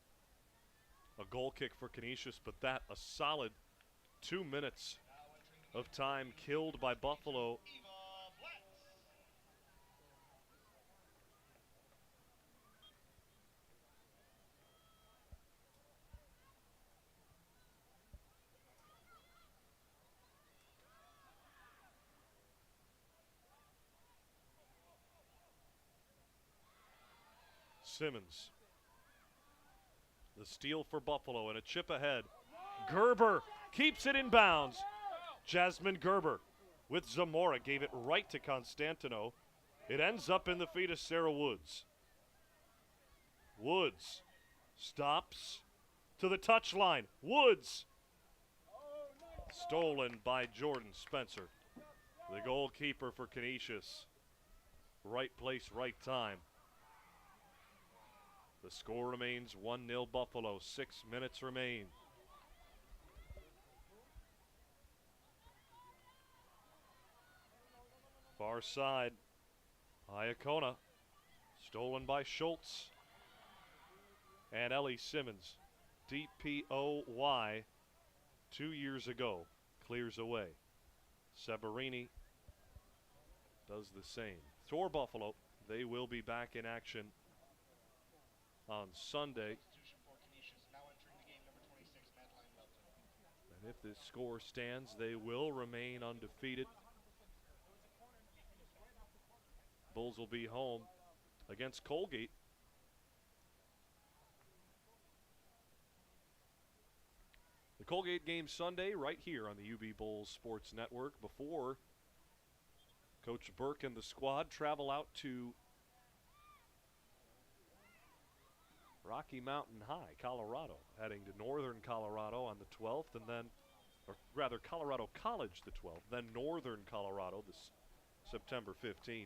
A goal kick for Canisius, but that a solid 2 minutes of time killed by Buffalo. Simmons. The steal for Buffalo and a chip ahead. Gerber keeps it in bounds. Jasmine Gerber with Zamora gave it right to Constantino. It ends up in the feet of Sarah Woods. Woods stops to the touchline. Woods stolen by Jordan Spencer, the goalkeeper for Canisius. Right place, right time. The score remains 1-0 Buffalo. 6 minutes remain. Far side. Iacona. Stolen by Schultz. And Ellie Simmons. DPOY 2 years ago. Clears away. Severini does the same. For Buffalo, they will be back in action on Sunday. And if this score stands, they will remain undefeated. Bulls will be home against Colgate. The Colgate game Sunday right here on the UB Bulls Sports Network before Coach Burke and the squad travel out to Rocky Mountain High, Colorado, heading to northern Colorado on the 12th, and then, or rather Colorado College the 12th, then northern Colorado this September 15th.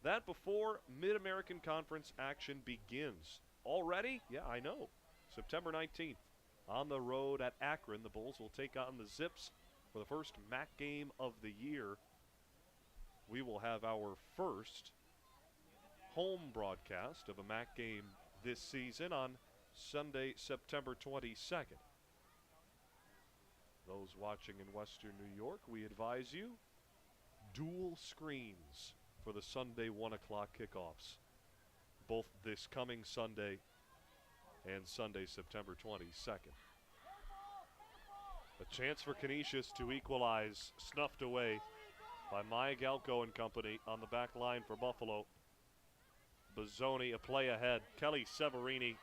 That before Mid-American Conference action begins. Already? Yeah, I know. September 19th. On the road at Akron, the Bulls will take on the Zips for the first MAC game of the year. We will have our first home broadcast of a MAC game this season on Sunday, September 22nd. Those watching in Western New York, we advise you, dual screens for the Sunday 1 o'clock kickoffs, both this coming Sunday and Sunday, September 22nd. A chance for Canisius to equalize, snuffed away by Maya Galko and company on the back line for Buffalo. Bozzoni a play ahead. Kelly Severini,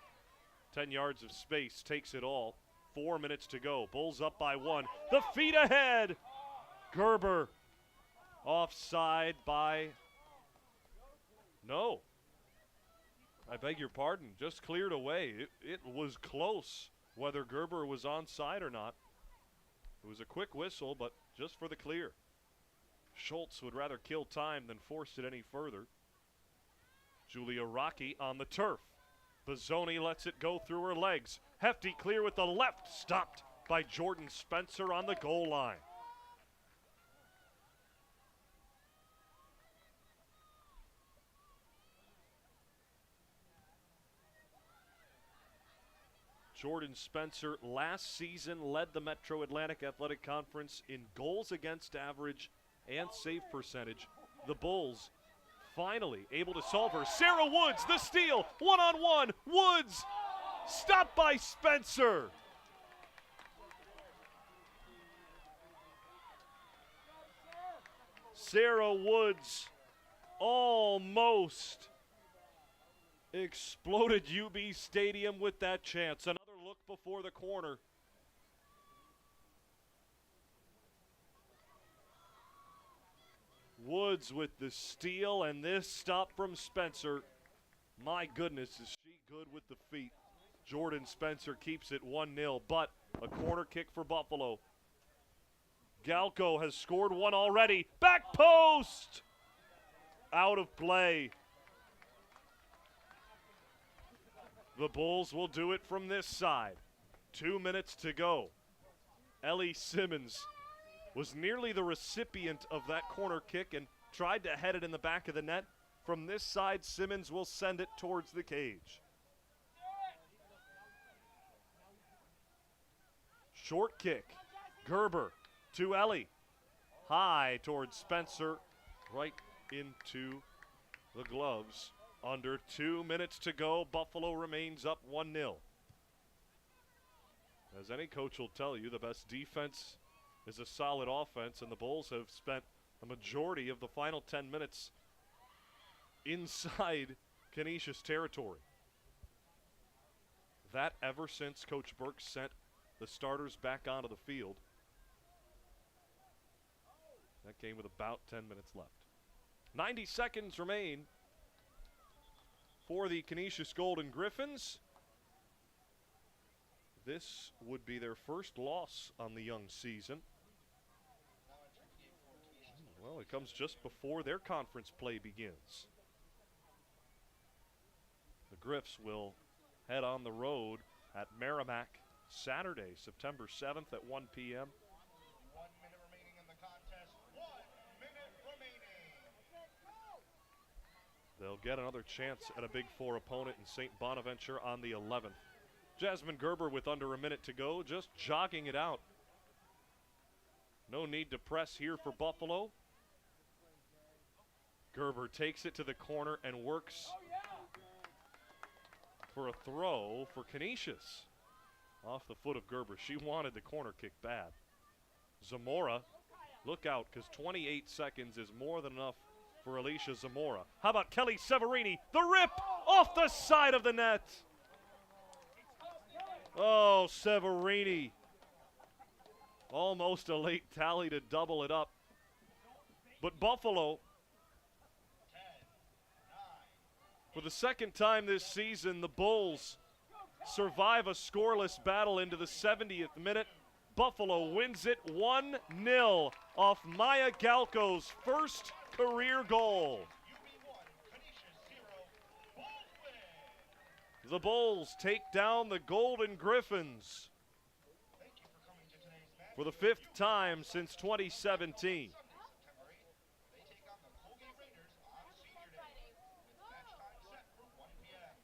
10 yards of space, takes it all. 4 minutes to go. Bulls up by 1. The feet ahead. Gerber offside by, no. I beg your pardon, just cleared away. It was close whether Gerber was onside or not. It was a quick whistle, but just for the clear. Schultz would rather kill time than force it any further. Julia Rocky on the turf. Bozzoni lets it go through her legs. Hefty clear with the left, stopped by Jordan Spencer on the goal line. Jordan Spencer last season led the Metro Atlantic Athletic Conference in goals against average and save percentage. The Bulls finally able to solve her. Sarah Woods, the steal, one-on-one. Woods, stopped by Spencer. Sarah Woods almost exploded UB Stadium with that chance. Another look before the corner. Woods with the steal, and this stop from Spencer. My goodness, is she good with the feet. Jordan Spencer keeps it 1-0, but a corner kick for Buffalo. Galko has scored one already. Back post! Out of play. The Bulls will do it from this side. 2 minutes to go. Ellie Simmons was nearly the recipient of that corner kick and tried to head it in the back of the net. From this side, Simmons will send it towards the cage. Short kick. Gerber to Ellie. High towards Spencer. Right into the gloves. Under 2 minutes to go. Buffalo remains up 1-0. As any coach will tell you, the best defense is a solid offense, and the Bulls have spent a majority of the final 10 minutes inside Canisius territory. That ever since Coach Burke sent the starters back onto the field. That game with about 10 minutes left. 90 seconds remain for the Canisius Golden Griffins. This would be their first loss on the young season. Well, it comes just before their conference play begins. The Griffs will head on the road at Merrimack Saturday, September 7th at 1 p.m. 1 minute remaining in the contest. 1 minute remaining. They'll get another chance at a Big Four opponent in St. Bonaventure on the 11th. Jasmine Gerber with under a minute to go, just jogging it out. No need to press here for Buffalo. Gerber takes it to the corner and works for a throw for Canisius. Off the foot of Gerber. She wanted the corner kick bad. Zamora, look out, because 28 seconds is more than enough for Alicia Zamora. How about Kelly Severini? The rip off the side of the net. Oh, Severini. Almost a late tally to double it up. But Buffalo, for the second time this season, the Bulls survive a scoreless battle into the 70th minute. Buffalo wins it 1-0 off Maya Galko's first career goal. UB1, Canisius 0, Bulls win. The Bulls take down the Golden Griffins Thank you for coming to today's match. for the 5th time since 2017. Sunday, September 8th, they take on the Pregame Raiders on Senior Day. With match time set for 1 p.m.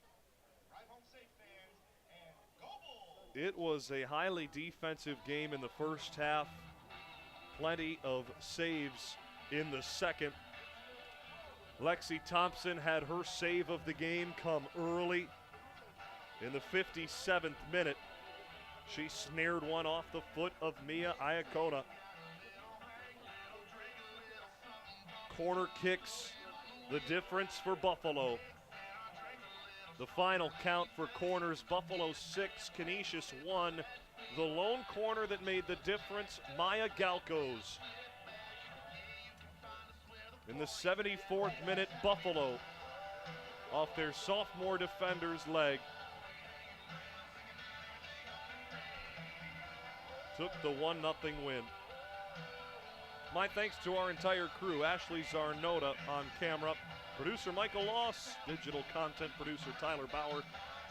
Drive home safe, fans, and go Bulls! It was a highly defensive game in the first half. Plenty of saves in the second. Lexi Thompson had her save of the game come early. In the 57th minute, she snared one off the foot of Mia Iacona. Corner kicks, the difference for Buffalo. The final count for corners, Buffalo 6, Canisius 1. The lone corner that made the difference, Maya Galko's. In the 74th minute, Buffalo, off their sophomore defender's leg, took the 1-0 win. My thanks to our entire crew, Ashley Zarnota on camera, producer Michael Loss, digital content producer Tyler Bauer,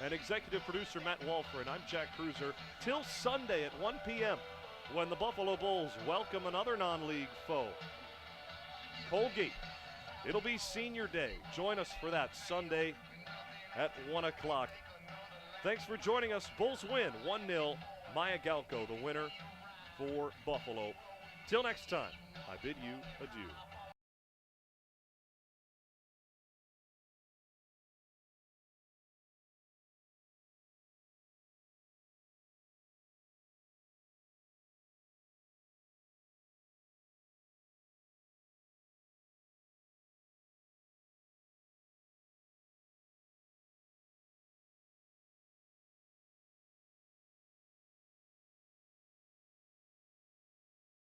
and executive producer Matt Walford. I'm Jack Cruiser. Till Sunday at 1 p.m. when the Buffalo Bulls welcome another non-league foe, Colgate. It'll be senior day. Join us for that Sunday at 1 o'clock. Thanks for joining us. Bulls win 1-0. Maya Galko, the winner for Buffalo. Till next time, I bid you adieu.